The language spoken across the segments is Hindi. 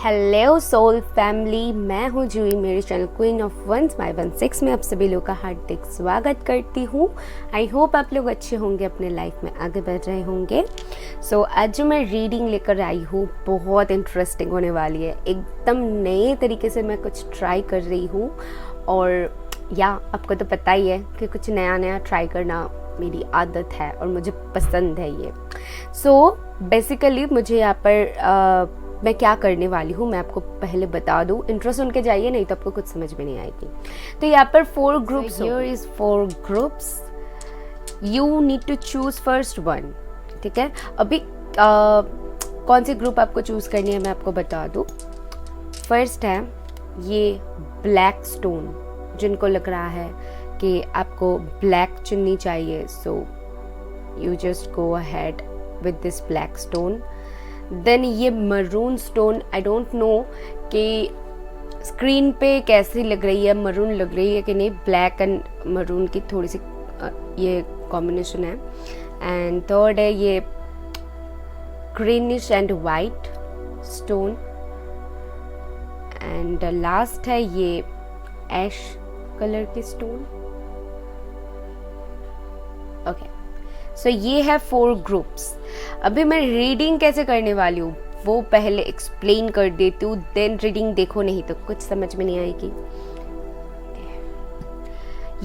हेलो सोल फैमिली, मैं हूँ जूही। मेरे channel queen of once my 16 में आप सभी लोग का हार्दिक स्वागत करती हूँ। आई होप आप लोग अच्छे होंगे, अपने लाइफ में आगे बढ़ रहे होंगे। सो आज जो मैं रीडिंग लेकर आई हूँ बहुत इंटरेस्टिंग होने वाली है। एकदम नए तरीके से मैं कुछ ट्राई कर रही हूँ और या आपको तो पता ही है कि कुछ नया नया ट्राई करना मेरी आदत है और मुझे पसंद है ये। सो बेसिकली मुझे यहाँ पर मैं क्या करने वाली हूँ मैं आपको पहले बता दूँ। इंट्रो सुन के जाइए, नहीं तो आपको कुछ समझ में नहीं आएगी। तो यहाँ पर 4 groups, here is 4 groups, you need to choose first one. ठीक है, अभी कौन सी ग्रुप आपको चूज करनी है मैं आपको बता दूँ। फर्स्ट है ये ब्लैक स्टोन, जिनको लग रहा है कि आपको ब्लैक चुननी चाहिए, so you just go ahead with this black stone. Then ये maroon stone, I don't know कि स्क्रीन पे कैसी लग रही है, मरून लग रही है कि नहीं। ब्लैक एंड मरून की थोड़ी सी ये कॉम्बिनेशन है। एंड थर्ड है ये greenish and white stone. And last है ये ऐश कलर की स्टोन। ओके, सो ये है 4 ग्रुप्स। अभी मैं रीडिंग कैसे करने वाली हूँ वो पहले एक्सप्लेन कर देती हूँ, देन रीडिंग देखो, नहीं तो कुछ समझ में नहीं आएगी।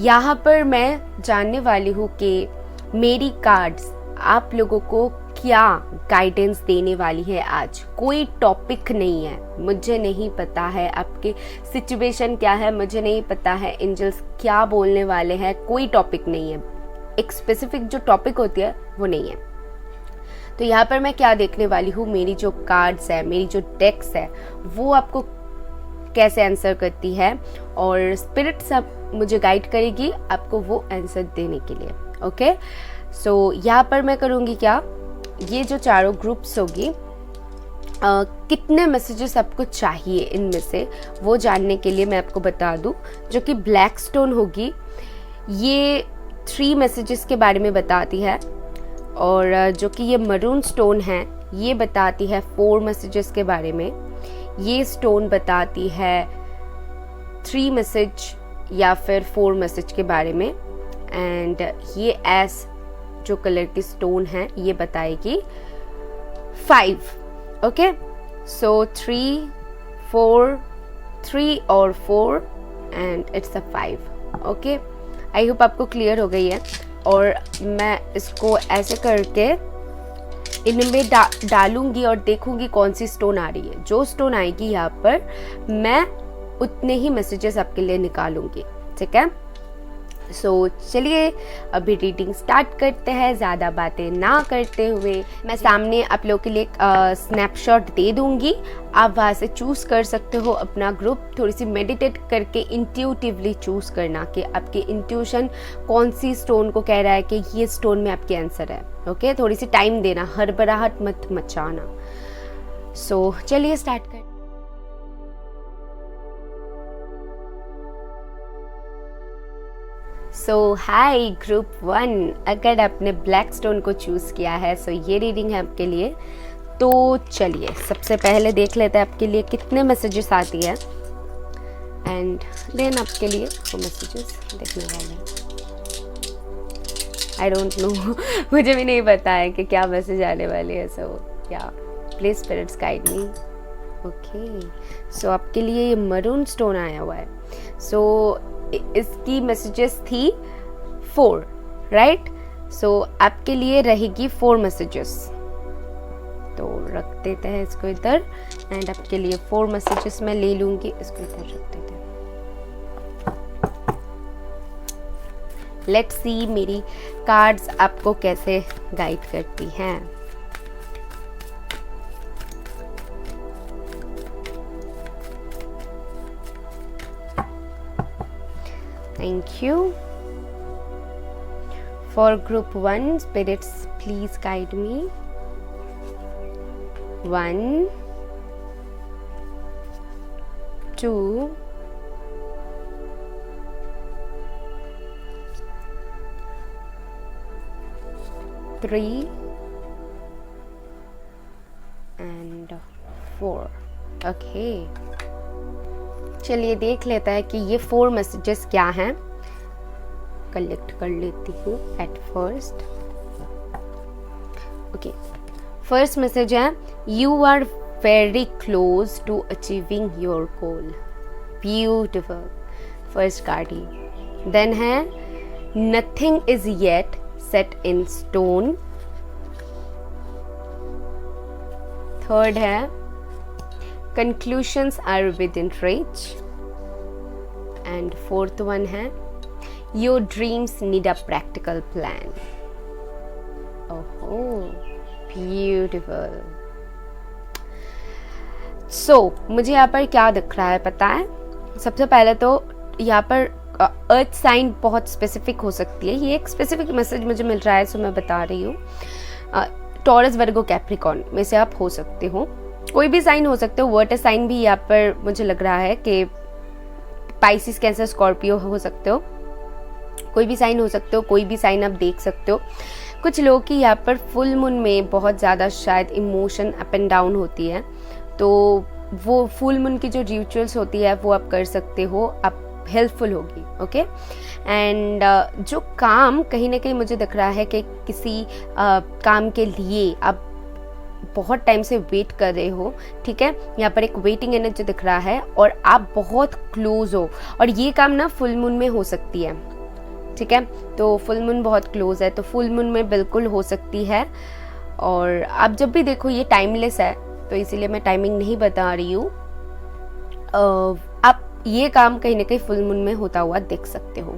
यहाँ पर मैं जानने वाली हूँ कि मेरी कार्ड्स आप लोगों को क्या गाइडेंस देने वाली है आज। कोई टॉपिक नहीं है, मुझे नहीं पता है आपके सिचुएशन क्या है, मुझे नहीं पता है एंजल्स क्या बोलने वाले हैं। कोई टॉपिक नहीं है, एक स्पेसिफिक जो टॉपिक होती है वो नहीं है। तो यहाँ पर मैं क्या देखने वाली हूँ, मेरी जो कार्ड्स है, मेरी जो डेक्स है, वो आपको कैसे आंसर करती है और स्पिरिट सब मुझे गाइड करेगी आपको वो आंसर देने के लिए। ओके, सो यहाँ पर मैं करूँगी क्या, ये जो चारों ग्रुप्स होगी कितने मैसेजेस आपको चाहिए इनमें से वो जानने के लिए मैं आपको बता दूँ। जो कि ब्लैक स्टोन होगी ये 3 मैसेजेस के बारे में बताती है, और जो कि ये मरून स्टोन है ये बताती है 4 मैसेजेस के बारे में। ये स्टोन बताती है 3 मैसेज या फिर 4 मैसेज के बारे में। एंड ये ऐश जो कलर की स्टोन है ये बताएगी 5। ओके, सो 3, 4, 3 और 4 and it's a 5। Okay, I hope आपको क्लियर हो गई है। और मैं इसको ऐसे करके इनमें डालूंगी और देखूंगी कौन सी स्टोन आ रही है। जो स्टोन आएगी यहाँ पर मैं उतने ही मैसेजेस आपके लिए निकालूंगी। ठीक है, सो चलिए अभी रीडिंग स्टार्ट करते हैं। ज़्यादा बातें ना करते हुए मैं सामने आप लोगों के लिए स्नैपशॉट दे दूंगी, आप वहाँ से चूज़ कर सकते हो अपना ग्रुप। थोड़ी सी मेडिटेट करके इंट्यूटिवली चूज़ करना कि आपकी इंट्यूशन कौन सी स्टोन को कह रहा है कि ये स्टोन में आपके आंसर है। ओके, थोड़ी सी टाइम देना, हड़बड़ाहट मत मचाना। सो चलिए स्टार्ट कर। सो हाय ग्रुप 1, अगर आपने ब्लैक स्टोन को चूज़ किया है सो ये रीडिंग है आपके लिए। तो चलिए सबसे पहले देख लेते हैं आपके लिए कितने मैसेजेस आती है एंड देन आपके लिए वो मैसेजेस देखने वाले हैं। आई डोंट नो मुझे भी नहीं पता है कि क्या मैसेज आने वाले है। सो या please spirits guide me. Okay, so आपके लिए ये मरून स्टोन आया हुआ है। सो इसकी मैसेजेस थी 4, राइट। सो आपके लिए रहेगी 4 मैसेजेस। तो रख देते हैं इसको इधर एंड आपके लिए 4 मैसेजेस मैं ले लूंगी, इसको इधर रख देते हैं। लेट्स सी मेरी कार्ड्स आपको कैसे गाइड करती हैं। Thank you. For group 1, spirits please guide me. 1, 2, 3 and 4. Okay, चलिए देख लेता है कि ये 4 मैसेजेस क्या हैं। कलेक्ट कर लेती हूँ at first. Okay, first message है you are very close to achieving your goal. Beautiful, first card ही। देन है nothing is yet set in stone. Third है conclusions are within reach, and fourth one है your dreams need a practical plan. Oh, beautiful. So मुझे यहाँ पर क्या दिख रहा है पता है? सबसे पहले तो यहाँ पर अर्थ साइन बहुत स्पेसिफिक हो सकती है। ये एक स्पेसिफिक मैसेज मुझे मिल रहा है, सो मैं बता रही हूँ। टॉरस, वर्गो, कैप्रिकॉर्न में से आप हो सकते हो, कोई भी साइन हो सकते हो। वाटर साइन भी यहाँ पर मुझे लग रहा है कि पाइसिस, कैंसर, स्कॉर्पियो हो सकते हो, कोई भी साइन हो सकते हो, कोई भी साइन आप देख सकते हो। कुछ लोगों की यहाँ पर फुल मून में बहुत ज़्यादा शायद इमोशन अप एंड डाउन होती है, तो वो फुल मून की जो रिचुअल्स होती है वो आप कर सकते हो, आप हेल्पफुल होगी। ओके, एंड जो काम कहीं ना कहीं मुझे दिख रहा है कि किसी काम के लिए आप बहुत टाइम से वेट कर रहे हो, ठीक है, यहाँ पर एक वेटिंग एनर्जी दिख रहा है और आप बहुत क्लोज हो, और ये काम ना फुल मून में हो सकती है, ठीक है। तो फुल मून बहुत क्लोज है, तो फुल मून में बिल्कुल हो सकती है। और आप जब भी देखो ये टाइमलेस है, तो इसीलिए मैं टाइमिंग नहीं बता रही हूँ। आप ये काम कहीं ना कहीं फुल मून में होता हुआ देख सकते हो।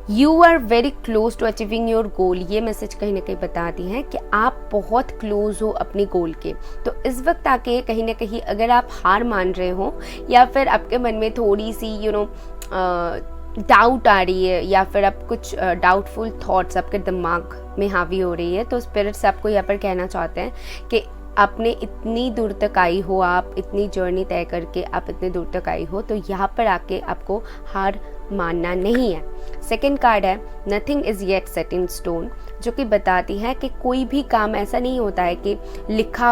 You are very close to achieving your goal, ये मैसेज कहीं ना कहीं बताती है कि आप बहुत क्लोज हो अपनी गोल के। तो इस वक्त आके कहीं ना कहीं अगर आप हार मान रहे हो, या फिर आपके मन में थोड़ी सी डाउट आ रही है, या फिर आप कुछ डाउटफुल थॉट्स आपके दिमाग में हावी हो रही है, तो स्पिरिट्स आपको यहाँ पर कहना चाहते हैं कि आपने इतनी दूर तक आई हो, आप इतनी जर्नी तय करके आप इतनी दूर तक आई हो, तो यहाँ पर आके आपको हार मानना नहीं है। सेकेंड कार्ड है nothing is yet set in stone, जो कि बताती है कि कोई भी काम ऐसा नहीं होता है कि लिखा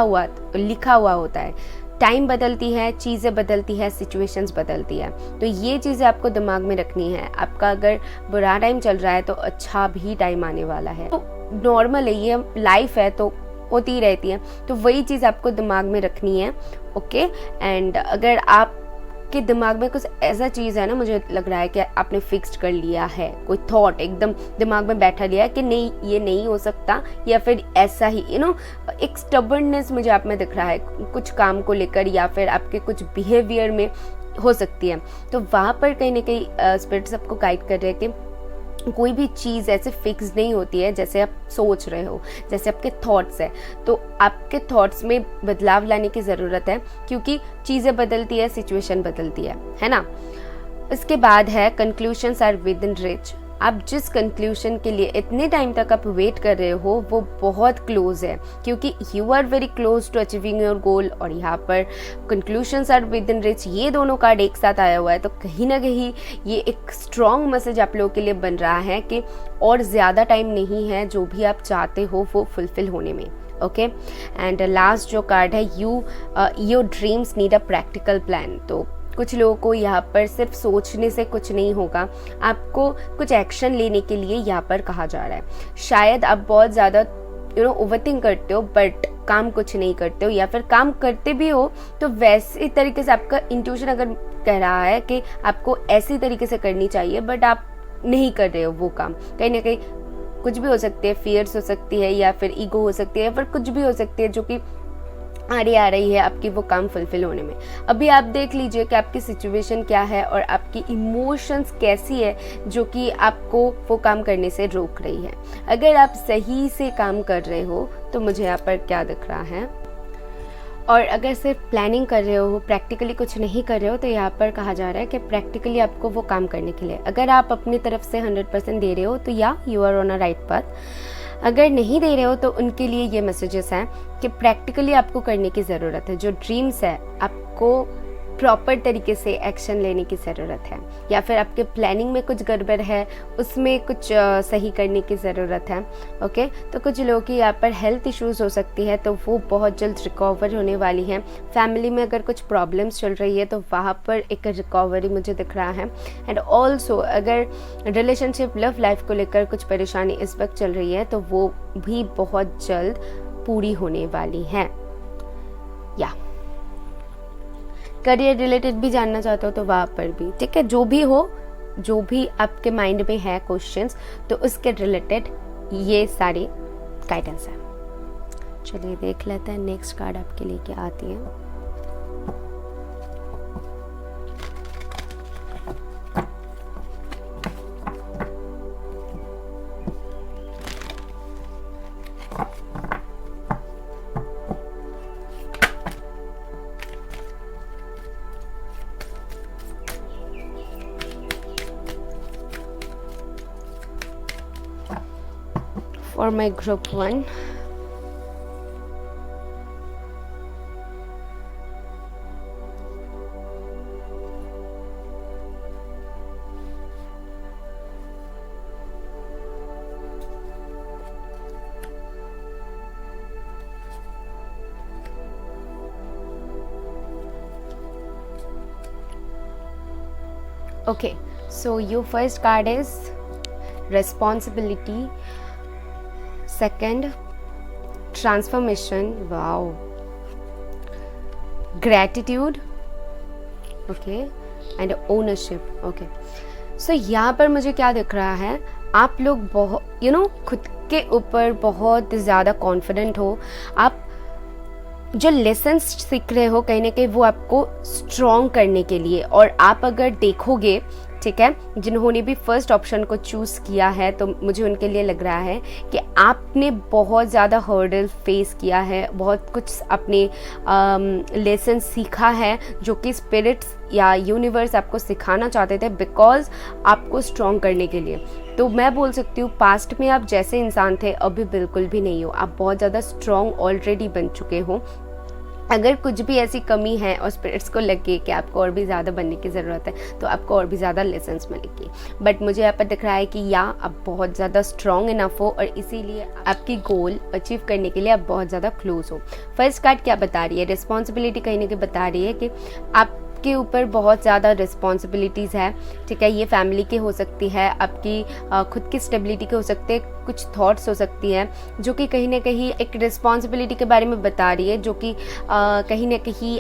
हुआ होता है। टाइम बदलती है, चीज़ें बदलती है, सिचुएशंस बदलती है, तो ये चीज़ें आपको दिमाग में रखनी है। आपका अगर बुरा टाइम चल रहा है तो अच्छा भी टाइम आने वाला है, तो नॉर्मल है, ये लाइफ है, तो होती रहती है, तो वही चीज़ आपको दिमाग में रखनी है। ओके, एंड अगर आप के दिमाग में कुछ ऐसा चीज़ है ना, मुझे लग रहा है कि आपने फिक्स्ड कर लिया है, कोई थॉट एकदम दिमाग में बैठा लिया है कि नहीं ये नहीं हो सकता, या फिर ऐसा ही एक स्टबर्ननेस मुझे आप में दिख रहा है कुछ काम को लेकर, या फिर आपके कुछ बिहेवियर में हो सकती है। तो वहाँ पर कहीं ना कहीं स्पिरिट्स आपको गाइड कर रहे हैं कि कोई भी चीज़ ऐसे फिक्स नहीं होती है जैसे आप सोच रहे हो, जैसे आपके थॉट्स है, तो आपके थॉट्स में बदलाव लाने की ज़रूरत है, क्योंकि चीज़ें बदलती है, सिचुएशन बदलती है ना। इसके बाद है कंक्लूशंस आर विद इन रीच। आप जिस कंक्लूशन के लिए इतने टाइम तक आप वेट कर रहे हो वो बहुत क्लोज है, क्योंकि you are very close to achieving your goal, और यहाँ पर conclusions are within reach, ये दोनों कार्ड एक साथ आया हुआ है, तो कहीं ना कहीं ये एक स्ट्रॉन्ग मैसेज आप लोगों के लिए बन रहा है कि और ज़्यादा टाइम नहीं है जो भी आप चाहते हो वो फुलफिल होने में। ओके, एंड लास्ट जो कार्ड है your dreams need a practical plan. तो कुछ लोगों को यहाँ पर सिर्फ सोचने से कुछ नहीं होगा, आपको कुछ एक्शन लेने के लिए यहाँ पर कहा जा रहा है। शायद आप बहुत ज़्यादा ओवरथिंक करते हो बट काम कुछ नहीं करते हो, या फिर काम करते भी हो तो वैसे तरीके से आपका इंट्यूशन अगर कह रहा है कि आपको ऐसी तरीके से करनी चाहिए, बट आप नहीं कर रहे हो वो काम। कहीं ना कहीं कुछ भी हो सकती है, फियर्स हो सकती है, या फिर ईगो हो सकती है, या फिर कुछ भी हो सकती है जो कि आ रही है आपकी वो काम फुलफिल होने में। अभी आप देख लीजिए कि आपकी सिचुएशन क्या है और आपकी इमोशंस कैसी है जो कि आपको वो काम करने से रोक रही है। अगर आप सही से काम कर रहे हो तो मुझे यहाँ पर क्या दिख रहा है, और अगर सिर्फ प्लानिंग कर रहे हो, प्रैक्टिकली कुछ नहीं कर रहे हो, तो यहाँ पर कहा जा रहा है कि प्रैक्टिकली आपको वो काम करने के लिए अगर आप अपनी तरफ से 100% दे रहे हो तो या you are on a right path. अगर नहीं दे रहे हो तो उनके लिए ये मैसेजेस हैं कि प्रैक्टिकली आपको करने की ज़रूरत है। जो ड्रीम्स है आपको प्रॉपर तरीके से एक्शन लेने की ज़रूरत है, या फिर आपके प्लानिंग में कुछ गड़बड़ है, उसमें कुछ सही करने की ज़रूरत है। ओके, तो कुछ लोगों की यहाँ पर हेल्थ इश्यूज़ हो सकती है, तो वो बहुत जल्द रिकवर होने वाली हैं। फैमिली में अगर कुछ प्रॉब्लम्स चल रही है तो वहाँ पर एक रिकवरी मुझे दिख रहा है। एंड ऑल्सो अगर रिलेशनशिप लव लाइफ को लेकर कुछ परेशानी इस वक्त चल रही है तो वो भी बहुत जल्द पूरी होने वाली है। या करियर रिलेटेड भी जानना चाहते हो तो वहाँ पर भी ठीक है, जो भी हो, जो भी आपके माइंड में है क्वेश्चंस, तो उसके रिलेटेड ये सारी गाइडेंस है। चलिए देख लेते हैं नेक्स्ट कार्ड आपके लिए क्या आती है। For my group 1, okay, so your first card is responsibility, second transformation, wow, gratitude, okay, and ownership, okay. So यहाँ पर मुझे क्या दिख रहा है, आप लोग बहुत खुद के ऊपर बहुत ज़्यादा कॉन्फिडेंट हो। आप जो लेसन्स सीख रहे हो कहीं ना कहीं वो आपको स्ट्रॉन्ग करने के लिए, और आप अगर देखोगे ठीक है, जिन्होंने भी फर्स्ट ऑप्शन को चूज़ किया है तो मुझे उनके लिए लग रहा है कि आपने बहुत ज़्यादा हर्डल फेस किया है, बहुत कुछ अपने लेसन सीखा है जो कि स्पिरिट्स या यूनिवर्स आपको सिखाना चाहते थे बिकॉज आपको स्ट्रॉन्ग करने के लिए। तो मैं बोल सकती हूँ पास्ट में आप जैसे इंसान थे अभी बिल्कुल भी नहीं हो, आप बहुत ज़्यादा स्ट्रॉन्ग ऑलरेडी बन चुके हो। अगर कुछ भी ऐसी कमी है और स्पिरिट्स को लगे कि आपको और भी ज़्यादा बनने की ज़रूरत है तो आपको और भी ज़्यादा लेसन्स मिलेगी, बट मुझे यहाँ पर दिख रहा है कि या आप बहुत ज़्यादा स्ट्रॉन्ग इनफ हो और इसीलिए आपकी गोल अचीव करने के लिए आप बहुत ज़्यादा क्लोज हो। फर्स्ट कार्ड क्या बता रही है, रिस्पॉन्सिबिलिटी कहीं ना कहीं बता रही है कि आपके ऊपर बहुत ज़्यादा रिस्पॉन्सिबिलिटीज़ है, ठीक है। ये फैमिली की हो सकती है, आपकी खुद की स्टेबिलिटी की हो सकती है, कुछ थॉट्स हो सकती हैं जो कि कहीं ना कहीं एक रिस्पॉन्सिबिलिटी के बारे में बता रही है, जो कि कहीं ना कहीं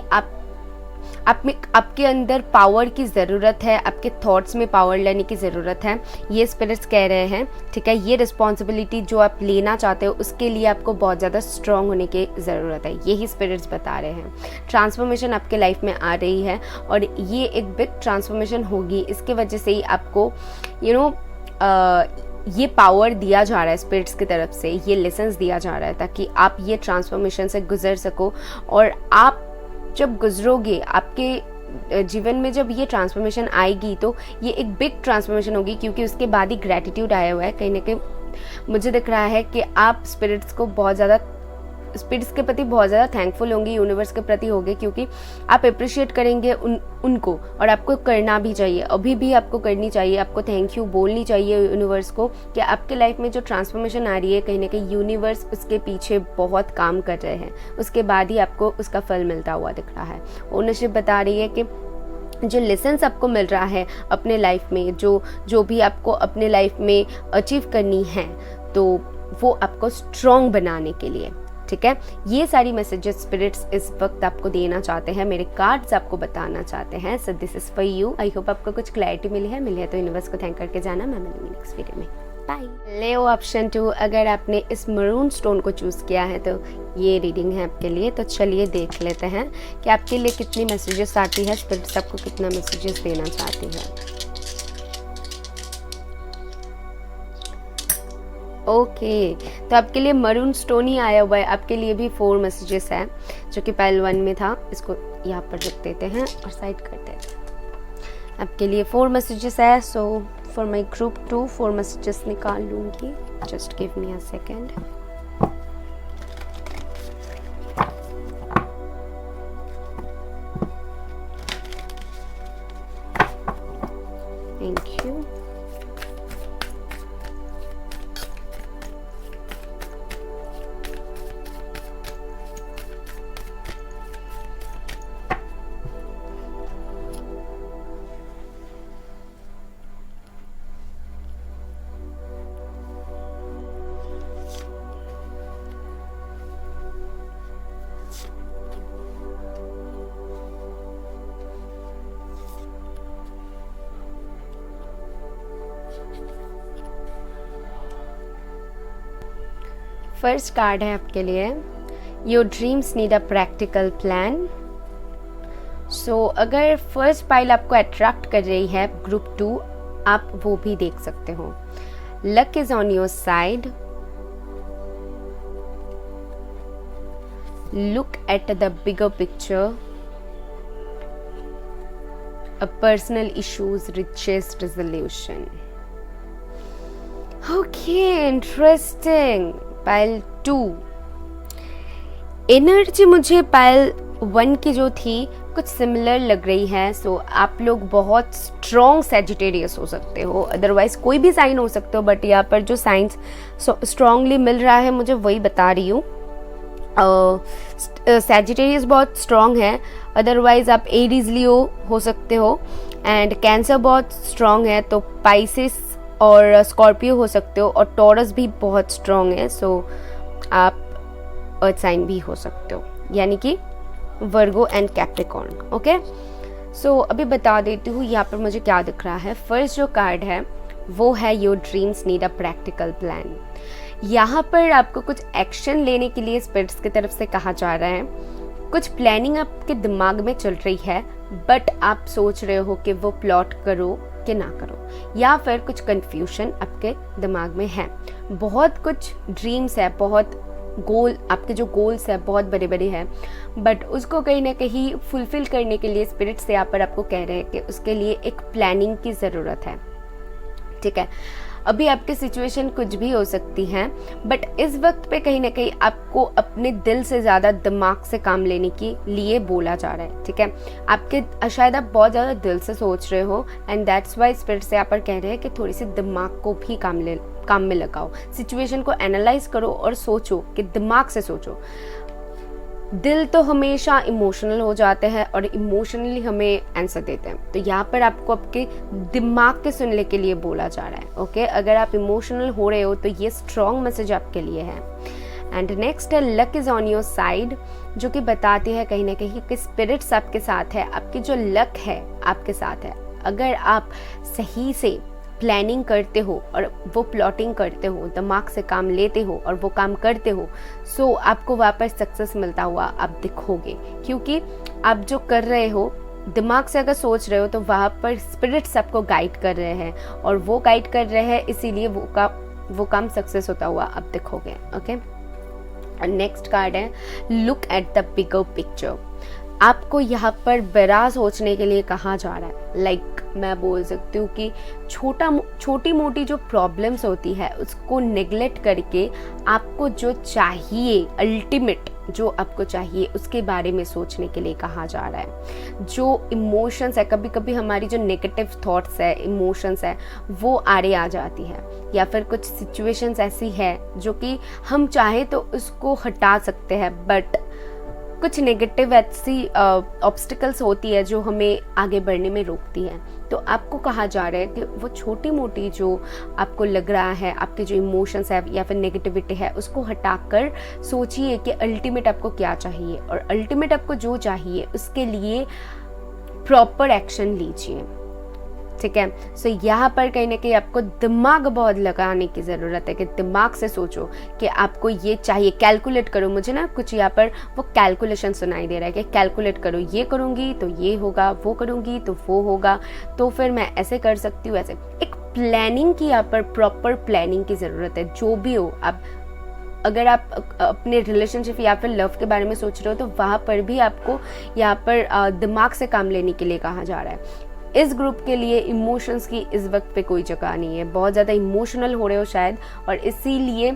आपके अंदर पावर की ज़रूरत है, आपके थॉट्स में पावर लेने की ज़रूरत है, ये स्पिरिट्स कह रहे हैं, ठीक है। ये रिस्पॉन्सिबिलिटी जो आप लेना चाहते हो उसके लिए आपको बहुत ज़्यादा स्ट्रॉन्ग होने की ज़रूरत है, यही स्पिरिट्स बता रहे हैं। ट्रांसफॉर्मेशन आपके लाइफ में आ रही है और ये एक बिग ट्रांसफॉर्मेशन होगी, इसके वजह से ही आपको ये पावर दिया जा रहा है स्पिरिट्स की तरफ से, ये लेसन्स दिया जा रहा है ताकि आप ये ट्रांसफॉर्मेशन से गुजर सको। और आप जब गुजरोगे, आपके जीवन में जब ये ट्रांसफॉर्मेशन आएगी तो ये एक बिग ट्रांसफॉर्मेशन होगी, क्योंकि उसके बाद ही ग्रेटिट्यूड आया हुआ है। कहीं ना कहीं मुझे दिख रहा है कि आप स्पिरिट्स के प्रति बहुत ज़्यादा थैंकफुल होंगे, यूनिवर्स के प्रति होंगे, क्योंकि आप अप्रिशिएट करेंगे उनको, और आपको करना भी चाहिए, अभी भी आपको करनी चाहिए, आपको थैंक यू बोलनी चाहिए यूनिवर्स को कि आपके लाइफ में जो ट्रांसफॉर्मेशन आ रही है कहीं ना कहीं यूनिवर्स उसके पीछे बहुत काम कर रहे हैं, उसके बाद ही आपको उसका फल मिलता हुआ दिख रहा है। ओनरशिप बता रही है कि जो लेसन्स आपको मिल रहा है अपने लाइफ में, जो भी आपको अपने लाइफ में अचीव करनी है, तो वो आपको स्ट्रॉन्ग बनाने के लिए, ठीक है। ये सारी मैसेजेस स्पिरिट्स इस वक्त आपको देना चाहते हैं, मेरे कार्ड्स आपको बताना चाहते हैं। सो this is for you. I hope आपको कुछ क्लैरिटी मिली है तो यूनिवर्स को थैंक करके जाना। मैं मिलूंगी नेक्स्ट वीडियो में, बाय। लेओ ऑप्शन 2, अगर आपने इस मरून स्टोन को चूज़ किया है तो ये रीडिंग है आपके लिए। तो चलिए देख लेते हैं कि आपके लिए कितनी मैसेजेस आती है, स्पिरिट्स आपको कितना मैसेजेस देना चाहती है। ओके, तो आपके लिए मरून स्टोन ही आया हुआ है, आपके लिए भी 4 मैसेजेस है जो कि पाइल 1 में था। इसको यहाँ पर रख देते हैं और साइड कर देते हैं। आपके लिए 4 मैसेजेस है। So for my group 2 4 messages निकाल लूँगी, just give me a second. First card है आपके लिए, your dreams need a practical plan. So अगर फर्स्ट पाइल आपको अट्रैक्ट कर रही है ग्रुप 2, आप वो भी देख सकते हो। Luck is on your side, look at the bigger picture, a personal issues reaches resolution. Okay, interesting. Pile 2 energy मुझे पाइल 1 की जो थी कुछ सिमिलर लग रही है। सो आप लोग बहुत स्ट्रॉन्ग सैजिटेरियस हो सकते हो, अदरवाइज कोई भी साइन हो सकते हो, बट यहाँ पर जो साइंस स्ट्रांगली मिल रहा है मुझे वही बता रही हूँ। सैजिटेरियस बहुत स्ट्रॉन्ग है, अदरवाइज आप एरीज लियो हो सकते हो, एंड कैंसर बहुत स्ट्रॉन्ग है तो पाइसेस और स्कॉर्पियो हो सकते हो, और टॉरस भी बहुत स्ट्रॉन्ग है, सो आप अर्थ साइन भी हो सकते हो, यानी कि वर्गो एंड कैप्रिकॉर्न। ओके, सो अभी बता देती हूँ यहाँ पर मुझे क्या दिख रहा है। फर्स्ट जो कार्ड है वो है your dreams need a practical plan. यहाँ पर आपको कुछ एक्शन लेने के लिए स्पिरिट्स की तरफ से कहा जा रहा है। कुछ प्लानिंग आपके दिमाग में चल रही है, बट आप सोच रहे हो कि वो प्लॉट करो कि ना करो, या फिर कुछ कंफ्यूजन आपके दिमाग में है। बहुत कुछ ड्रीम्स है, बहुत गोल, आपके जो गोल्स है बहुत बड़े बड़े हैं, बट उसको कहीं ना कहीं फुलफिल करने के लिए स्पिरिट्स यहाँ पर आपको कह रहे हैं कि उसके लिए एक प्लानिंग की ज़रूरत है। ठीक है, अभी आपकी सिचुएशन कुछ भी हो सकती है, बट इस वक्त पे कहीं ना कहीं आपको अपने दिल से ज़्यादा दिमाग से काम लेने के लिए बोला जा रहा है। ठीक है, आपके शायद आप बहुत ज़्यादा दिल से सोच रहे हो, एंड दैट्स वाई स्पिरिट से यहाँ पर कह रहे हैं कि थोड़ी सी दिमाग को भी काम में लगाओ, सिचुएशन को एनालाइज करो और सोचो कि दिमाग से सोचो। दिल तो हमेशा इमोशनल हो जाते हैं और इमोशनली हमें आंसर देते हैं, तो यहाँ पर आपको आपके दिमाग के सुनने के लिए बोला जा रहा है। ओके, अगर आप इमोशनल हो रहे हो तो ये स्ट्रॉन्ग मैसेज आपके लिए है। एंड नेक्स्ट है luck is on your side, जो कि बताती है कहीं ना कहीं कि स्पिरिट्स आपके साथ है, आपकी जो लक है आपके साथ है। अगर आप सही से प्लानिंग करते हो और वो प्लॉटिंग करते हो, दिमाग से काम लेते हो और वो काम करते हो, सो आपको वापस सक्सेस मिलता हुआ आप दिखोगे, क्योंकि आप जो कर रहे हो दिमाग से अगर सोच रहे हो तो वहाँ पर स्पिरिट्स आपको गाइड कर रहे हैं, और वो गाइड कर रहे हैं इसीलिए वो काम सक्सेस होता हुआ आप दिखोगे। ओके, नेक्स्ट कार्ड है look at the bigger picture. आपको यहाँ पर बड़ा सोचने के लिए कहा जा रहा है। लाइक मैं बोल सकती हूँ कि छोटी मोटी जो प्रॉब्लम्स होती है उसको नेग्लेक्ट करके आपको जो चाहिए, अल्टीमेट जो आपको चाहिए उसके बारे में सोचने के लिए कहा जा रहा है। जो इमोशंस है, कभी कभी हमारी जो नेगेटिव थॉट्स है, इमोशंस है, वो आड़े आ जाती है, या फिर कुछ सिचुएशंस ऐसी है जो कि हम चाहे तो उसको हटा सकते हैं, बट कुछ नेगेटिव ऐसी ऑब्स्टिकल्स होती है जो हमें आगे बढ़ने में रोकती है। तो आपको कहा जा रहा है कि वो छोटी मोटी जो आपको लग रहा है, आपके जो इमोशंस है या फिर नेगेटिविटी है, उसको हटाकर सोचिए कि अल्टीमेट आपको क्या चाहिए, और अल्टीमेट आपको जो चाहिए उसके लिए प्रॉपर एक्शन लीजिए। ठीक है, सो यहाँ पर कहीं ना कहीं आपको दिमाग बहुत लगाने की ज़रूरत है कि दिमाग से सोचो कि आपको ये चाहिए, कैलकुलेट करो। मुझे ना कुछ यहाँ पर वो कैलकुलेशन सुनाई दे रहा है कि कैलकुलेट करो, ये करूँगी तो ये होगा, वो करूँगी तो वो होगा, तो फिर मैं ऐसे कर सकती हूँ, ऐसे एक प्लानिंग की यहाँ पर प्रॉपर प्लानिंग की ज़रूरत है। जो भी हो, आप अगर आप अपने रिलेशनशिप या फिर लव के बारे में सोच रहे हो तो वहाँ पर भी आपको यहाँ पर दिमाग से काम लेने के लिए कहा जा रहा है। इस ग्रुप के लिए इमोशंस की इस वक्त पे कोई जगह नहीं है, बहुत ज़्यादा इमोशनल हो रहे हो शायद, और इसीलिए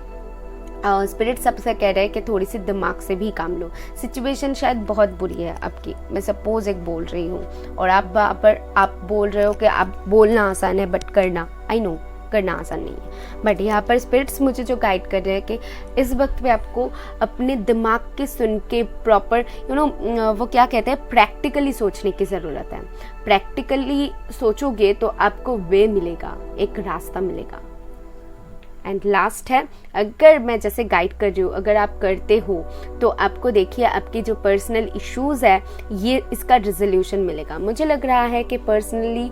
स्पिरिट सबसे कह रहे हैं कि थोड़ी सी दिमाग से भी काम लो। सिचुएशन शायद बहुत बुरी है आपकी, मैं सपोज एक बोल रही हूँ, और आप बोल रहे हो कि आप बोलना आसान है बट करना, आई नो करना आसान नहीं है, बट यहाँ पर स्पिरिट्स मुझे जो गाइड कर रहे हैं कि इस वक्त पे आपको अपने दिमाग के सुन के प्रॉपर वो क्या कहते हैं, प्रैक्टिकली सोचने की ज़रूरत है। प्रैक्टिकली सोचोगे तो आपको वे मिलेगा, एक रास्ता मिलेगा। एंड लास्ट है, अगर मैं जैसे गाइड कर रही हूँ, अगर आप करते हो तो आपको देखिए आपके जो पर्सनल इश्यूज़ है ये इसका रिजोल्यूशन मिलेगा। मुझे लग रहा है कि पर्सनली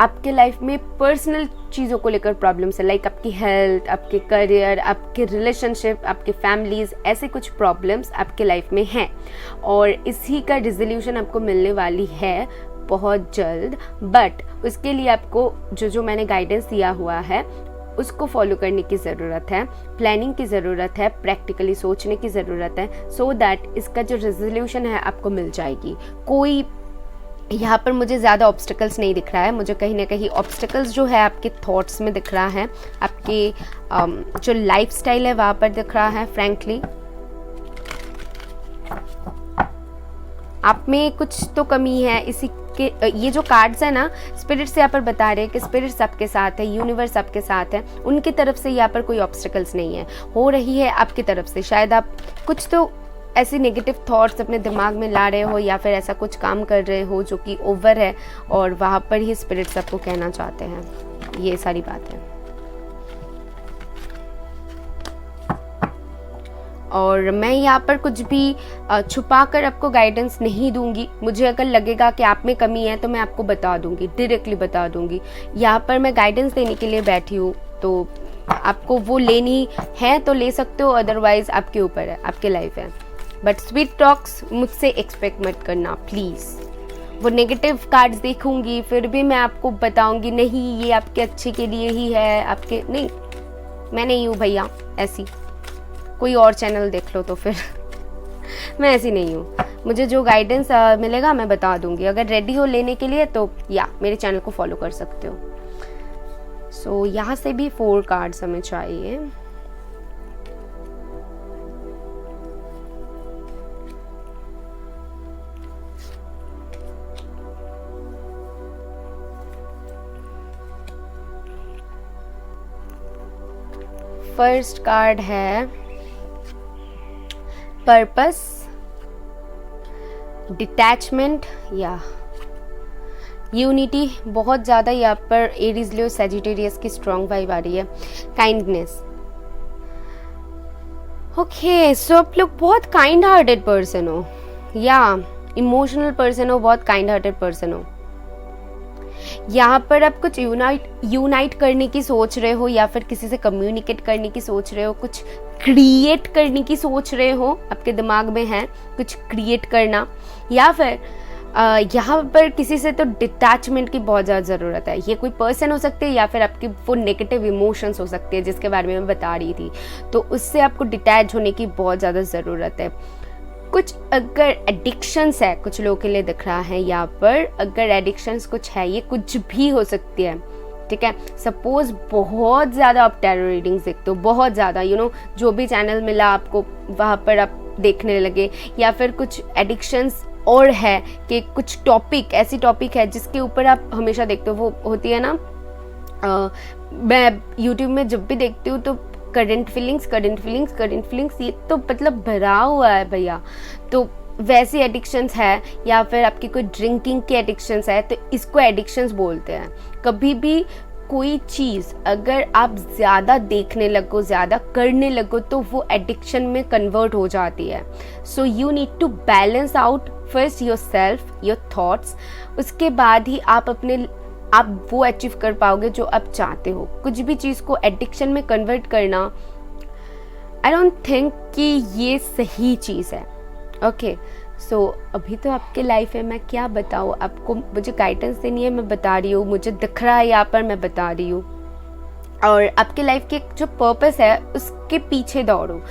आपके लाइफ में पर्सनल चीज़ों को लेकर प्रॉब्लम्स है, लाइक आपकी हेल्थ, आपके करियर, आपके रिलेशनशिप, आपके फैमिलीज, ऐसे कुछ प्रॉब्लम्स आपके लाइफ में हैं और इसी का रिजोल्यूशन आपको मिलने वाली है बहुत जल्द। बट उसके लिए आपको जो मैंने गाइडेंस दिया हुआ है उसको फॉलो करने की ज़रूरत है, प्लानिंग की ज़रूरत है, प्रैक्टिकली सोचने की ज़रूरत है, सो दैट इसका जो रेजोल्यूशन है आपको मिल जाएगी। कोई यहाँ पर मुझे ज़्यादा ऑब्स्टिकल्स नहीं दिख रहा है, मुझे कहीं ना कहीं ऑब्स्टिकल्स जो है आपके थॉट्स में दिख रहा है, आपके जो लाइफस्टाइल है वहाँ पर दिख रहा है। फ्रैंकली आप में कुछ तो कमी है, इसी के ये जो कार्ड्स है ना, स्पिरिट्स यहाँ पर बता रहे हैं कि स्पिरिट्स आपके साथ है, यूनिवर्स आपके साथ है, उनकी तरफ से यहाँ पर कोई ऑब्स्टिकल्स नहीं है, हो रही है आपकी तरफ से। शायद आप कुछ तो ऐसी नेगेटिव थॉट्स अपने दिमाग में ला रहे हो या फिर ऐसा कुछ काम कर रहे हो जो कि ओवर है और वहाँ पर ही स्पिरिट्स आपको कहना चाहते हैं, ये सारी बात है। और मैं यहाँ पर कुछ भी छुपा कर आपको गाइडेंस नहीं दूंगी। मुझे अगर लगेगा कि आप में कमी है तो मैं आपको बता दूंगी, डायरेक्टली बता दूंगी। यहाँ पर मैं गाइडेंस देने के लिए बैठी हूँ, तो आपको वो लेनी है तो ले सकते हो, अदरवाइज आपके ऊपर है, आपके लाइफ है। बट स्वीट टॉक्स मुझसे एक्सपेक्ट मत करना प्लीज़। वो नेगेटिव कार्ड्स देखूंगी फिर भी मैं आपको बताऊंगी नहीं ये आपके अच्छे के लिए ही है, आपके नहीं, मैं नहीं हूँ भैया ऐसी। कोई और चैनल देख लो तो फिर मैं ऐसी नहीं हूँ। मुझे जो गाइडेंस मिलेगा मैं बता दूंगी। अगर रेडी हो लेने के लिए तो या मेरे चैनल को फॉलो कर सकते हो। सो यहाँ से भी 4 कार्ड्स हमें चाहिए। फर्स्ट कार्ड है पर्पस, डिटैचमेंट या यूनिटी। बहुत ज़्यादा यहाँ पर एरीज लियो सैजिटेरियस की स्ट्रॉन्ग वाइब आ रही है। काइंडनेस। ओके, सो आप लोग बहुत काइंड हार्टेड पर्सन हो या इमोशनल पर्सन हो, बहुत काइंड हार्टेड पर्सन हो। यहाँ पर आप कुछ यूनाइट करने की सोच रहे हो या फिर किसी से कम्युनिकेट करने की सोच रहे हो, कुछ क्रिएट करने की सोच रहे हो, आपके दिमाग में है कुछ क्रिएट करना, या फिर यहाँ पर किसी से तो डिटैचमेंट की बहुत ज़्यादा ज़रूरत है। ये कोई पर्सन हो सकते हैं या फिर आपकी वो नेगेटिव इमोशंस हो सकते हैं जिसके बारे में मैं बता रही थी, तो उससे आपको डिटैच होने की बहुत ज़्यादा ज़रूरत है। कुछ अगर एडिक्शंस है, कुछ लोगों के लिए दिख रहा है यहाँ पर, अगर एडिक्शंस कुछ है, ये कुछ भी हो सकती है, ठीक है। सपोज बहुत ज़्यादा आप टैरो रीडिंग्स देखते हो, बहुत ज़्यादा, जो भी चैनल मिला आपको वहाँ पर आप देखने लगे, या फिर कुछ एडिक्शंस और है कि कुछ टॉपिक, ऐसी टॉपिक है जिसके ऊपर आप हमेशा देखते हो, वो होती है ना, मैं यूट्यूब में जब भी देखती हूँ तो करंट फीलिंग्स ये तो मतलब भरा हुआ है भैया। तो वैसी एडिक्शंस है, या फिर आपकी कोई ड्रिंकिंग की एडिक्शंस है, तो इसको एडिक्शंस बोलते हैं। कभी भी कोई चीज़ अगर आप ज़्यादा देखने लगो, ज़्यादा करने लगो, तो वो एडिक्शन में कन्वर्ट हो जाती है। So you need to balance out first yourself, your thoughts, उसके बाद ही आप वो अचीव कर पाओगे जो आप चाहते हो। कुछ भी चीज़ को एडिक्शन में कन्वर्ट करना, आई डोंट थिंक कि ये सही चीज़ है। ओके, सो अभी तो आपके लाइफ है, मैं क्या बताऊँ आपको, मुझे गाइडेंस देनी है, मैं बता रही हूँ, मुझे दिख रहा है यहाँ पर, मैं बता रही हूँ। और आपके लाइफ की जो पर्पस है उसके पीछे दौड़ो।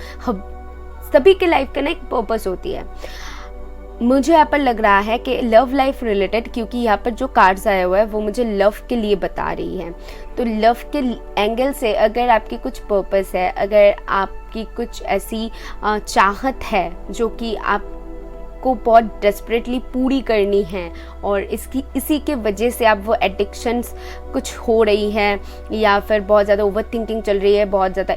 सभी के लाइफ का ना एक पर्पस होती है। मुझे यहाँ पर लग रहा है कि लव लाइफ रिलेटेड, क्योंकि यहाँ पर जो कार्ड्स आया हुआ है वो मुझे लव के लिए बता रही है। तो लव के एंगल से अगर आपकी कुछ पर्पस है, अगर आपकी कुछ ऐसी चाहत है जो कि आपको बहुत डेस्परेटली पूरी करनी है, और इसी के वजह से आप वो एडिक्शंस कुछ हो रही है, या फिर बहुत ज़्यादा ओवर थिंकिंग चल रही है, बहुत ज़्यादा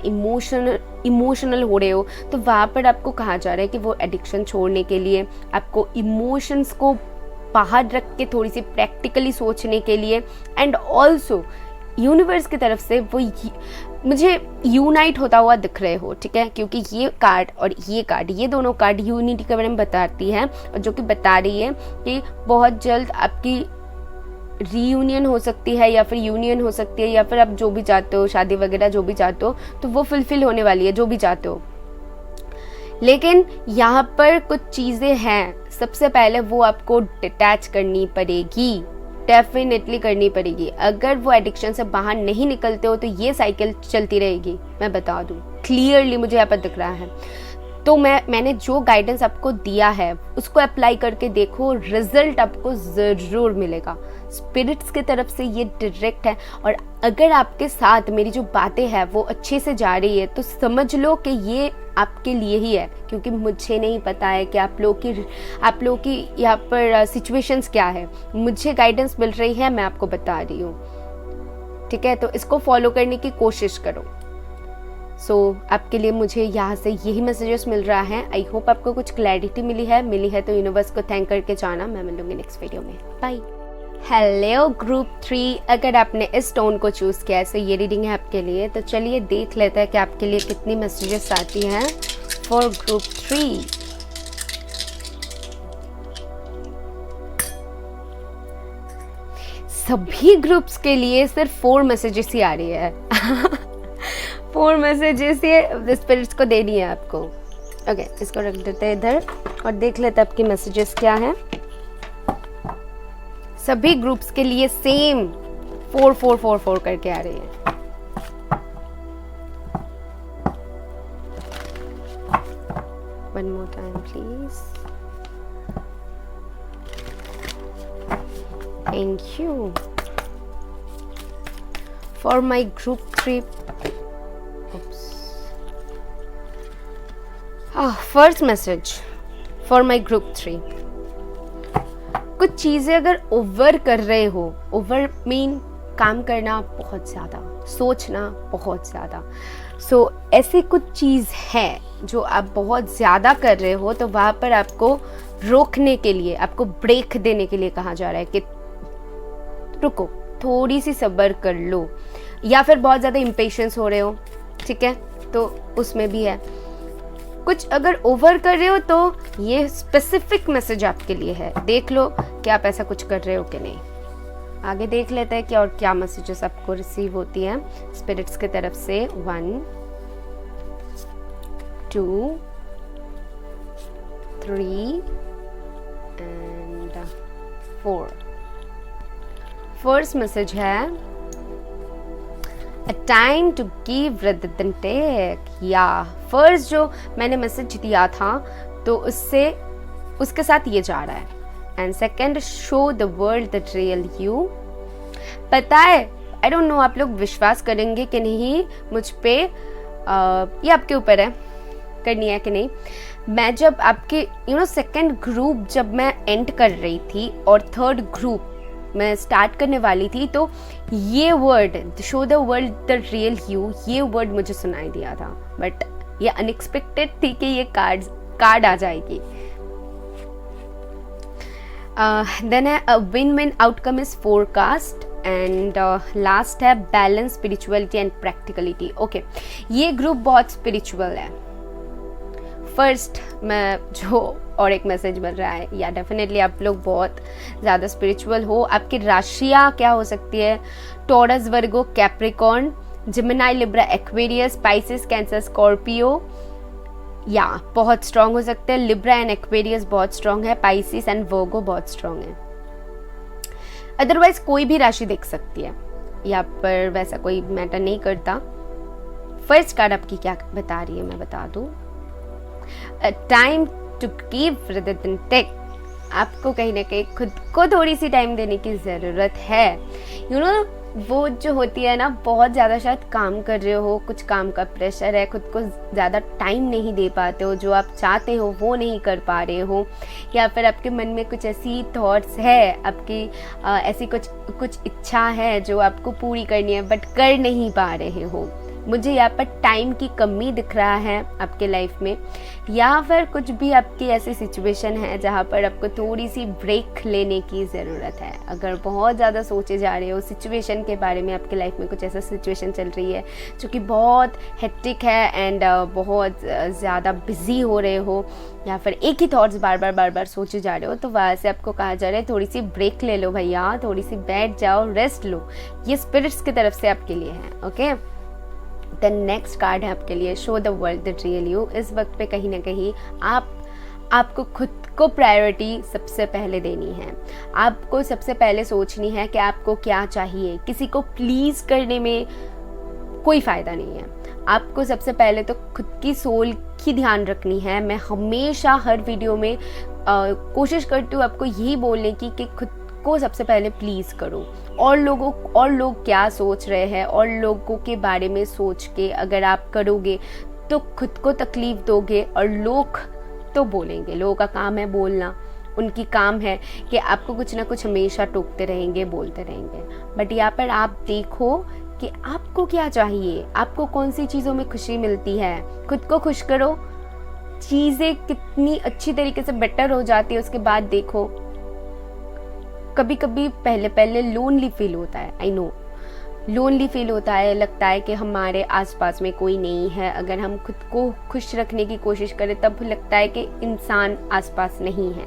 इमोशनल हो रहे हो, तो वहाँ पर आपको कहा जा रहा है कि वो एडिक्शन छोड़ने के लिए आपको इमोशंस को बाहर रख के थोड़ी सी प्रैक्टिकली सोचने के लिए, एंड ऑल्सो यूनिवर्स की तरफ से वो मुझे यूनाइट होता हुआ दिख रहे हो, ठीक है। क्योंकि ये कार्ड और ये दोनों कार्ड यूनिटी के बारे में बताती है, और जो कि बता रही है कि बहुत जल्द आपकी रीयूनियन हो सकती है या फिर यूनियन हो सकती है, या फिर आप जो भी चाहते हो, शादी वगैरह जो भी चाहते हो, तो वो फुलफिल होने वाली है, जो भी चाहते हो। लेकिन यहाँ पर कुछ चीज़ें हैं, सबसे पहले वो आपको डिटैच करनी पड़ेगी, डेफिनेटली करनी पड़ेगी। अगर वो एडिक्शन से बाहर नहीं निकलते हो तो ये साइकिल चलती रहेगी, मैं बता दूँ क्लियरली, मुझे यहाँ पर दिख रहा है। तो मैंने जो गाइडेंस आपको दिया है उसको अप्लाई करके देखो, रिजल्ट आपको ज़रूर मिलेगा। स्पिरिट्स की तरफ से ये डायरेक्ट है, और अगर आपके साथ मेरी जो बातें हैं वो अच्छे से जा रही है तो समझ लो कि ये आपके लिए ही है, क्योंकि मुझे नहीं पता है कि आप लोगों की यहाँ पर सिचुएशंस क्या है। मुझे गाइडेंस मिल रही है, मैं आपको बता रही हूँ, ठीक है? तो इसको फॉलो करने की कोशिश करो। आपके लिए मुझे यहाँ से यही मैसेजेस मिल रहा है। आई होप आपको कुछ क्लैरिटी मिली है तो यूनिवर्स को थैंक करके जाना। मैं मिलूंगी नेक्स्ट वीडियो में, बाय। हेलो ग्रुप 3, अगर आपने इस टोन को चूज़ किया है तो ये रीडिंग है आपके लिए। तो चलिए देख लेते हैं कि आपके लिए कितनी मैसेजेस आती हैं फॉर ग्रुप 3। सभी ग्रुप्स के लिए सिर्फ 4 मैसेजेस ही आ रही है 4 मैसेजेस ये स्पिरिट्स को देनी है आपको। ओके, इसको रख देते हैं इधर और देख लेते हैं आपकी मैसेजेस क्या है। सभी ग्रुप्स के लिए सेम 4 4 4 4 करके आ रही है। One more time please. Thank you for my group 3। First message for my group 3। कुछ चीज़ें अगर ओवर कर रहे हो, ओवर मीन काम करना बहुत ज़्यादा, सोचना बहुत ज़्यादा, ऐसी कुछ चीज़ है जो आप बहुत ज़्यादा कर रहे हो, तो वहाँ पर आपको रोकने के लिए, आपको ब्रेक देने के लिए कहा जा रहा है कि रुको, थोड़ी सी सब्र कर लो। या फिर बहुत ज़्यादा इम्पेशंस हो रहे हो, ठीक है, तो उसमें भी है। कुछ अगर ओवर कर रहे हो तो ये स्पेसिफिक मैसेज आपके लिए है। देख लो कि आप ऐसा कुछ कर रहे हो कि नहीं। आगे देख लेते हैं कि और क्या मैसेजेस आपको रिसीव होती हैं स्पिरिट्स की तरफ से। 1 2 3 एंड 4। फर्स्ट मैसेज है A time to give rather than take। या फर्स्ट जो मैंने मैसेज दिया था तो उसके साथ ये जा रहा है। And second, show the world the real you. पता है, आई डोंट नो आप लोग विश्वास करेंगे कि नहीं मुझ पे, ये आपके ऊपर है करनी है कि नहीं। मैं जब आपके सेकेंड ग्रुप जब मैं एंड कर रही थी और थर्ड ग्रुप मैं स्टार्ट करने वाली थी, तो ये word show the world the real you, ये वर्ड मुझे सुनाई दिया था। बट ये अनएक्सपेक्टेड थी कि ये कार्ड आ जाएगी। देन है win win outcome is forecast. And last है balance, spirituality and practicality. Okay, ये ग्रुप बहुत स्पिरिचुअल है। फर्स्ट मैं जो और एक मैसेज मिल रहा है, या डेफिनेटली आप लोग बहुत ज़्यादा स्पिरिचुअल हो। आपकी राशियाँ क्या हो सकती है? Taurus, Virgo, Capricorn, Gemini, Libra, Aquarius, Pisces, Cancer, Scorpio, या बहुत स्ट्रांग हो सकते हैं। लिब्रा एंड एक्वेरियस बहुत स्ट्रांग है, पाइसिस एंड वर्गो बहुत स्ट्रांग है। अदरवाइज कोई भी राशि देख सकती है, यहाँ पर वैसा कोई मैटर नहीं करता। फर्स्ट कार्ड आपकी क्या बता रही है मैं बता दूं। Time to give rather than take। आपको कहीं ना कहीं खुद को थोड़ी सी टाइम देने की ज़रूरत है। वो जो होती है ना, बहुत ज़्यादा शायद काम कर रहे हो, कुछ काम का प्रेशर है, खुद को ज़्यादा टाइम नहीं दे पाते हो, जो आप चाहते हो वो नहीं कर पा रहे हो, या फिर आपके मन में कुछ ऐसी थॉट्स है, आपकी ऐसी कुछ इच्छा है जो आपको पूरी करनी है बट कर नहीं पा रहे हो। मुझे यहाँ पर टाइम की कमी दिख रहा है आपके लाइफ में, या फिर कुछ भी आपकी ऐसी सिचुएशन है जहाँ पर आपको थोड़ी सी ब्रेक लेने की ज़रूरत है। अगर बहुत ज़्यादा सोचे जा रहे हो सिचुएशन के बारे में, आपके लाइफ में कुछ ऐसा सिचुएशन चल रही है जो कि बहुत हेक्टिक है एंड बहुत ज़्यादा बिजी हो रहे हो, या फिर एक ही थॉट्स बार बार सोचे जा रहे हो, तो वहाँ से आपको कहा जा रहा है थोड़ी सी ब्रेक ले लो भैया, थोड़ी सी बैठ जाओ, रेस्ट लो। ये स्पिरिट्स की तरफ से आपके लिए है। ओके, द नेक्स्ट कार्ड है आपके लिए, show the world the real you. इस वक्त पे कहीं ना कहीं आपको खुद को प्रायोरिटी सबसे पहले देनी है। आपको सबसे पहले सोचनी है कि आपको क्या चाहिए। किसी को प्लीज़ करने में कोई फ़ायदा नहीं है। आपको सबसे पहले तो खुद की सोल की ध्यान रखनी है। मैं हमेशा हर वीडियो में कोशिश करती हूँ आपको यही बोलने की कि खुद को सबसे पहले प्लीज़ करो। और लोग क्या सोच रहे हैं और लोगों के बारे में सोच के अगर आप करोगे तो खुद को तकलीफ़ दोगे, और लोग तो बोलेंगे, लोगों का काम है बोलना, उनकी काम है कि आपको कुछ ना कुछ हमेशा टोकते रहेंगे, बोलते रहेंगे। बट यहाँ पर आप देखो कि आपको क्या चाहिए, आपको कौन सी चीज़ों में खुशी मिलती है। खुद को खुश करो, चीज़ें कितनी अच्छी तरीके से बेटर हो जाती है। उसके बाद देखो, कभी कभी पहले लोनली फील होता है, आई नो लोनली फील होता है, लगता है कि हमारे आसपास में कोई नहीं है। अगर हम खुद को खुश रखने की कोशिश करें तब लगता है कि इंसान आसपास नहीं है,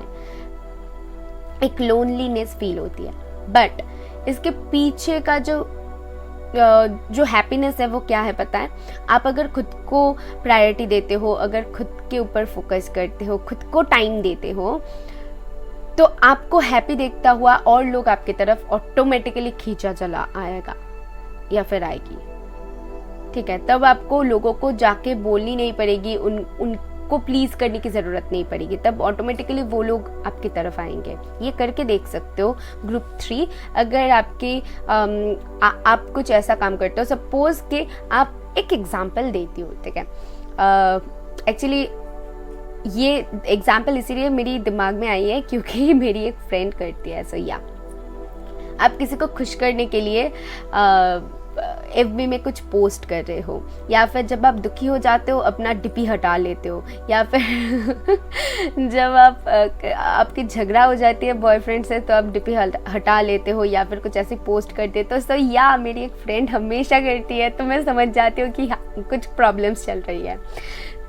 एक लोनलीनेस फील होती है। बट इसके पीछे का जो हैप्पीनेस है वो क्या है पता है? आप अगर खुद को प्रायोरिटी देते हो, अगर खुद के ऊपर फोकस करते हो, खुद को टाइम देते हो, तो आपको हैप्पी देखता हुआ और लोग आपकी तरफ ऑटोमेटिकली खींचा चला आएगा या फिर आएगी। ठीक है, तब आपको लोगों को जाके बोलनी नहीं पड़ेगी, उनको प्लीज करने की जरूरत नहीं पड़ेगी, तब ऑटोमेटिकली वो लोग आपकी तरफ आएंगे। ये करके देख सकते हो। ग्रुप 3, अगर आपके आप कुछ ऐसा काम करते हो, सपोज कि आप एक एग्जाम्पल देती हो, ठीक है, एक्चुअली ये एग्जाम्पल इसीलिए मेरी दिमाग में आई है क्योंकि मेरी एक फ्रेंड करती है। सो या आप किसी को खुश करने के लिए FB में कुछ पोस्ट कर रहे हो, या फिर जब आप दुखी हो जाते हो अपना DP हटा लेते हो, या फिर जब आपकी झगड़ा हो जाती है बॉयफ्रेंड से तो आप DP हटा लेते हो, या फिर कुछ ऐसी पोस्ट कर देते हो। तो या मेरी एक फ्रेंड हमेशा करती है, तो मैं समझ जाती हूँ कि हाँ कुछ प्रॉब्लम्स चल रही है।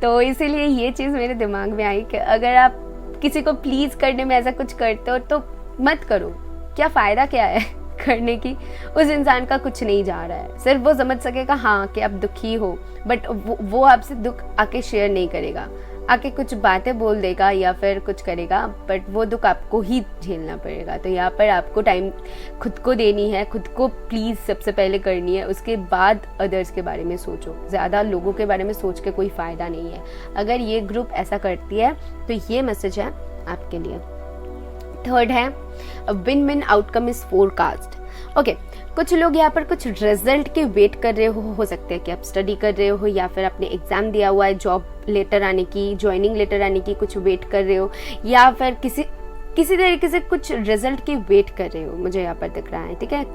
तो इसीलिए ये चीज़ मेरे दिमाग में आई कि अगर आप किसी को प्लीज़ करने में ऐसा कुछ करते हो तो मत करो। क्या फ़ायदा क्या है करने की? उस इंसान का कुछ नहीं जा रहा है, सिर्फ वो समझ सकेगा हाँ कि आप दुखी हो, बट वो आपसे दुख आके शेयर नहीं करेगा, आके कुछ बातें बोल देगा या फिर कुछ करेगा, बट वो दुख आपको ही झेलना पड़ेगा। तो यहाँ पर आपको टाइम खुद को देनी है, खुद को प्लीज़ सबसे पहले करनी है, उसके बाद अदर्स के बारे में सोचो। ज़्यादा लोगों के बारे में सोच के कोई फ़ायदा नहीं है। अगर ये ग्रुप ऐसा करती है तो ये मैसेज है आपके लिए। थर्ड है, win outcome is forecast. Okay, कुछ लोग यहाँ पर कुछ रिजल्ट के वेट कर रहे हो सकते हैं कि आप स्टडी कर रहे हो, या फिर आपने एग्जाम दिया हुआ है, जॉब लेटर आने की, ज्वाइनिंग लेटर आने की कुछ वेट कर रहे हो, या फिर किसी तरीके से कुछ रिजल्ट की वेट कर रहे हो, मुझे यहाँ पर दिख रहा है। ठीक है,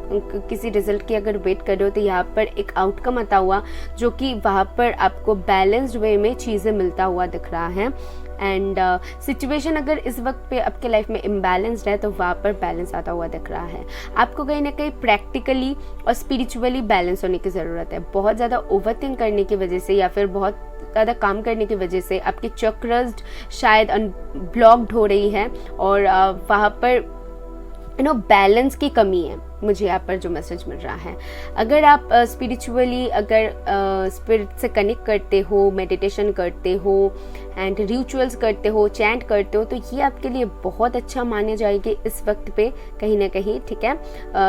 किसी रिजल्ट की अगर वेट कर रहे हो तो यहाँ पर एक आउटकम आता हुआ जो कि वहाँ पर आपको बैलेंस्ड वे में चीज़ें मिलता हुआ दिख रहा है। एंड सिचुएशन अगर इस वक्त पे आपके लाइफ में इम्बैलेंस्ड है तो वहाँ पर बैलेंस आता हुआ दिख रहा है। आपको कहीं ना कहीं प्रैक्टिकली और स्पिरिचुअली बैलेंस होने की ज़रूरत है। बहुत ज़्यादा ओवरथिंक करने की वजह से या फिर बहुत ज़्यादा काम करने की वजह से आपकी चक्रस शायद अनब्लॉक्ड हो रही है, और वहाँ पर बैलेंस की कमी है। मुझे यहाँ पर जो मैसेज मिल रहा है, अगर आप स्पिरिचुअली अगर स्पिरिट से कनेक्ट करते हो, मेडिटेशन करते हो एंड रिचुअल्स करते हो, चैंट करते हो, तो ये आपके लिए बहुत अच्छा माने जाएगी इस वक्त पे कहीं ना कहीं। ठीक है,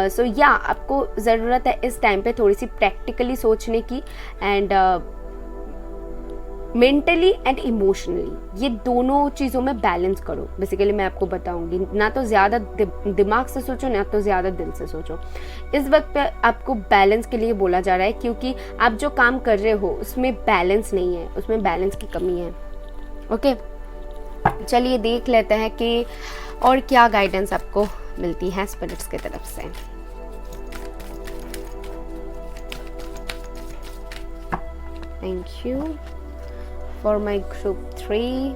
सो या आपको ज़रूरत है इस टाइम पे थोड़ी सी प्रैक्टिकली सोचने की, एंड मेंटली एंड इमोशनली, ये दोनों चीज़ों में बैलेंस करो। बेसिकली मैं आपको बताऊंगी, ना तो ज़्यादा दिमाग से सोचो, ना तो ज़्यादा दिल से सोचो। इस वक्त पे आपको बैलेंस के लिए बोला जा रहा है, क्योंकि आप जो काम कर रहे हो उसमें बैलेंस नहीं है, उसमें बैलेंस की कमी है। ओके, चलिए देख लेते हैं कि और क्या गाइडेंस आपको मिलती है स्पिरिट्स की तरफ से। Thank you. For my group 3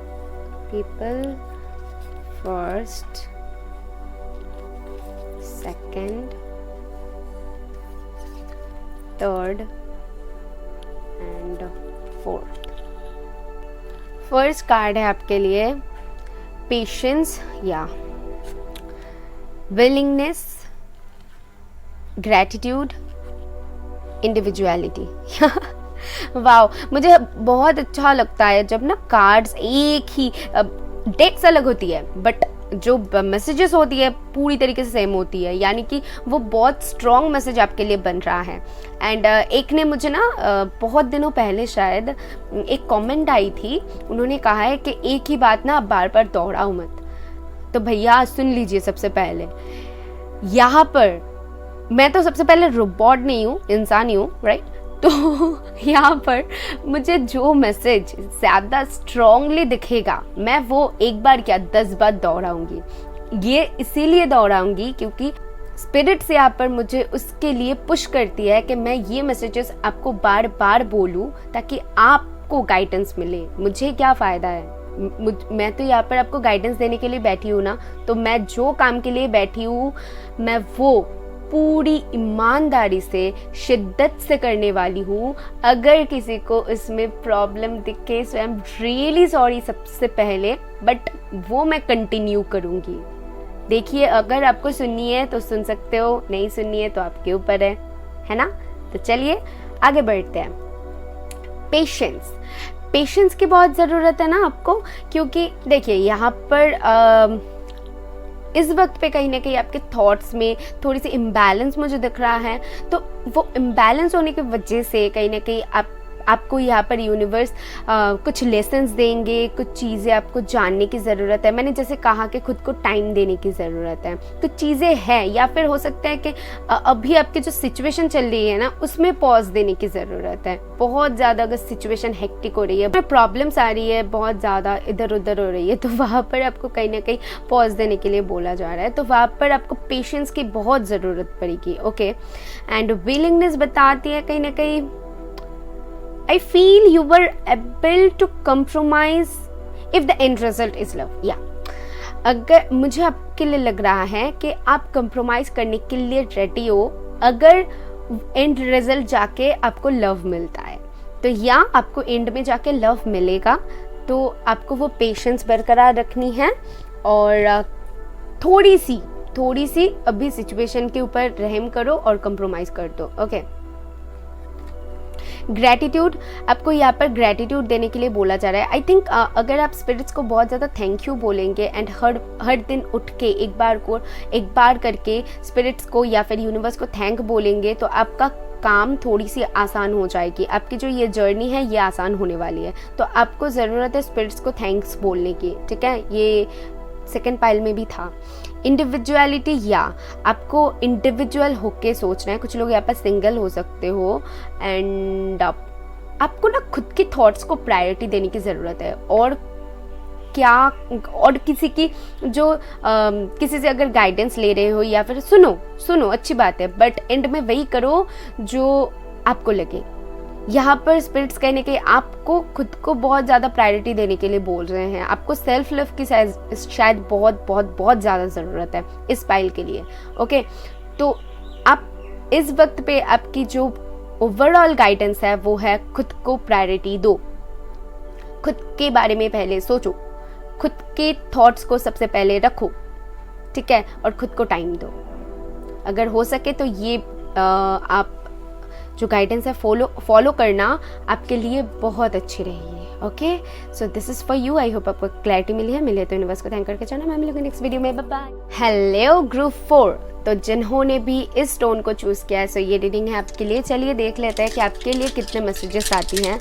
people, first, second, third and fourth. First card है आपके लिए पेशेंस या विलिंगनेस, ग्रैटिट्यूड, इंडिविजुअलिटी। वाओ, मुझे बहुत अच्छा लगता है जब ना कार्ड्स एक ही, डेक्स अलग होती है बट जो मैसेजेस होती है पूरी तरीके से सेम होती है, यानी कि वो बहुत स्ट्रॉन्ग मैसेज आपके लिए बन रहा है। एंड एक ने मुझे ना बहुत दिनों पहले शायद एक कमेंट आई थी, उन्होंने कहा है कि एक ही बात ना आप बार बार दोहराओ मत। तो भैया सुन लीजिए, सबसे पहले यहाँ पर मैं तो सबसे पहले रोबोट नहीं हूँ, इंसान ही हूँ, राइट। तो यहाँ पर मुझे जो मैसेज ज़्यादा स्ट्रॉन्गली दिखेगा मैं वो एक बार क्या 10 बार दोहराऊंगी। ये इसीलिए दोहराऊंगी क्योंकि स्पिरिट्स यहाँ पर मुझे उसके लिए पुश करती है कि मैं ये मैसेजेस आपको बार बार बोलूँ ताकि आपको गाइडेंस मिले। मुझे क्या फ़ायदा है, मैं तो यहाँ पर आपको गाइडेंस देने के लिए बैठी हूँ ना, तो मैं जो काम के लिए बैठी हूँ मैं वो पूरी ईमानदारी से, शिद्दत से करने वाली हूँ। अगर किसी को इसमें प्रॉब्लम दिखे सो आई एम रियली सॉरी सबसे पहले, बट वो मैं कंटिन्यू करूँगी। देखिए, अगर आपको सुननी है तो सुन सकते हो, नहीं सुननी है तो आपके ऊपर है ना। तो चलिए आगे बढ़ते हैं। पेशेंस की बहुत ज़रूरत है ना आपको, क्योंकि देखिए यहाँ पर इस वक्त पे कहीं ना कहीं आपके थॉट्स में थोड़ी सी इम्बैलेंस मुझे दिख रहा है। तो वो इम्बैलेंस होने की वजह से कहीं ना कहीं आपको यहाँ पर यूनिवर्स कुछ लेसन्स देंगे, कुछ चीज़ें आपको जानने की ज़रूरत है। मैंने जैसे कहा कि खुद को टाइम देने की ज़रूरत है, कुछ चीज़ें हैं, या फिर हो सकता है कि अभी आपकी जो सिचुएशन चल रही है ना उसमें पॉज देने की ज़रूरत है। बहुत ज़्यादा अगर सिचुएशन हेक्टिक हो रही है, प्रॉब्लम्स आ रही है, बहुत ज़्यादा इधर उधर हो रही है, तो वहाँ पर आपको कहीं ना कहीं पॉज देने के लिए बोला जा रहा है। तो वहाँ पर आपको पेशेंस की बहुत ज़रूरत पड़ेगी। ओके, एंड विलिंगनेस बताती है कहीं ना कहीं I feel you were able to compromise if the end result is love. Yeah. अगर मुझे आपके लिए लग रहा है कि आप कंप्रोमाइज करने के लिए रेडी हो अगर एंड रिजल्ट जाके आपको लव मिलता है, तो या आपको एंड में जाके लव मिलेगा, तो आपको वो पेशेंस बरकरार रखनी है और थोड़ी सी अभी सिचुएशन के ऊपर रहम करो और कंप्रोमाइज कर दो। ओके। ग्रैटिट्यूड, आपको यहाँ पर ग्रैटिट्यूड देने के लिए बोला जा रहा है। आई थिंक अगर आप स्पिरिट्स को बहुत ज़्यादा थैंक यू बोलेंगे एंड हर दिन उठ के एक बार करके स्पिरिट्स को या फिर यूनिवर्स को थैंक बोलेंगे, तो आपका काम थोड़ी सी आसान हो जाएगी। आपकी जो ये जर्नी है ये आसान होने वाली है। तो आपको ज़रूरत है स्पिरिट्स को थैंक्स बोलने की, ठीक है। ये सेकेंड पाइल में भी था। इंडिविजुअलिटी, या आपको इंडिविजुअल होके सोचना है। कुछ लोग यहाँ पर सिंगल हो सकते हो एंड आपको ना खुद की थॉट्स को प्रायोरिटी देने की ज़रूरत है। और किसी की जो किसी से अगर गाइडेंस ले रहे हो या फिर सुनो अच्छी बात है, बट एंड में वही करो जो आपको लगे। यहाँ पर स्पिरिट्स कहने के आपको खुद को बहुत ज़्यादा प्रायोरिटी देने के लिए बोल रहे हैं। आपको सेल्फ लव की शायद बहुत ज़्यादा ज़रूरत है इस पाइल के लिए। ओके, तो आप इस वक्त पे आपकी जो ओवरऑल गाइडेंस है वो है खुद को प्रायोरिटी दो, खुद के बारे में पहले सोचो, खुद के थॉट्स को सबसे पहले रखो, ठीक है, और खुद को टाइम दो। अगर हो सके तो ये आप जो गाइडेंस है फॉलो करना आपके लिए बहुत अच्छी रहेगी। Okay, so this is for you. I hope आपको क्लैरिटी मिले तो यूनिवर्स को थैंक करके जाना। मैं मिलूंगी नेक्स्ट वीडियो में। Bye bye. हेलो ग्रुप 4, तो जिन्होंने भी इस टोन को चूज किया है, सो ये रीडिंग है आपके लिए। चलिए देख लेते हैं कि आपके लिए कितने मैसेजेस आती हैं।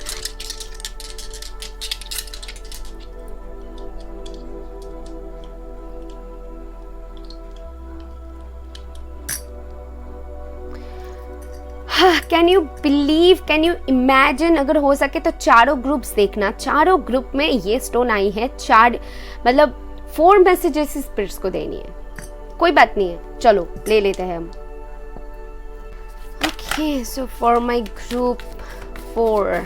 Can you believe, can you imagine, अगर हो सके तो चारों ग्रुप्स देखना। चारों ग्रुप में ये स्टोन आई है। 4 मैसेजेस स्पिरिट्स को देनी है। कोई बात नहीं है, चलो ले लेते हैं हम। Okay, so for my group 4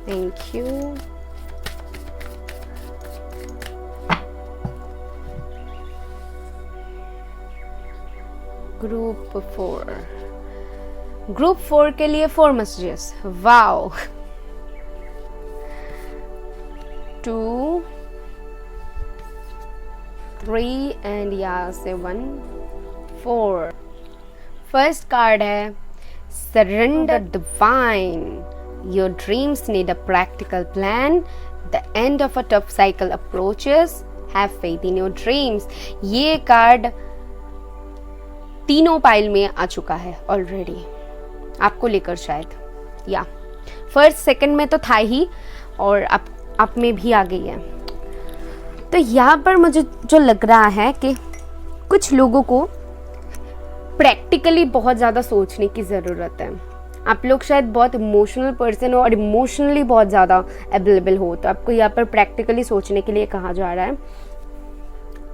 thank you. Group 4 के लिए 4 मैसेजेस। वाओ। 2 3 एंड यहाँ से 1 4। फर्स्ट कार्ड है surrender divine, your dreams need a practical plan, the end of a tough cycle approaches, have faith in your dreams. ये कार्ड तीनों पाइल में आ चुका है ऑलरेडी, आपको लेकर शायद, या फर्स्ट सेकंड में तो था ही और आप में भी आ गई है। तो यहाँ पर मुझे जो लग रहा है कि कुछ लोगों को प्रैक्टिकली बहुत ज़्यादा सोचने की ज़रूरत है। आप लोग शायद बहुत इमोशनल पर्सन हो और इमोशनली बहुत ज़्यादा अवेलेबल हो, तो आपको यहाँ पर प्रैक्टिकली सोचने के लिए कहा जा रहा है।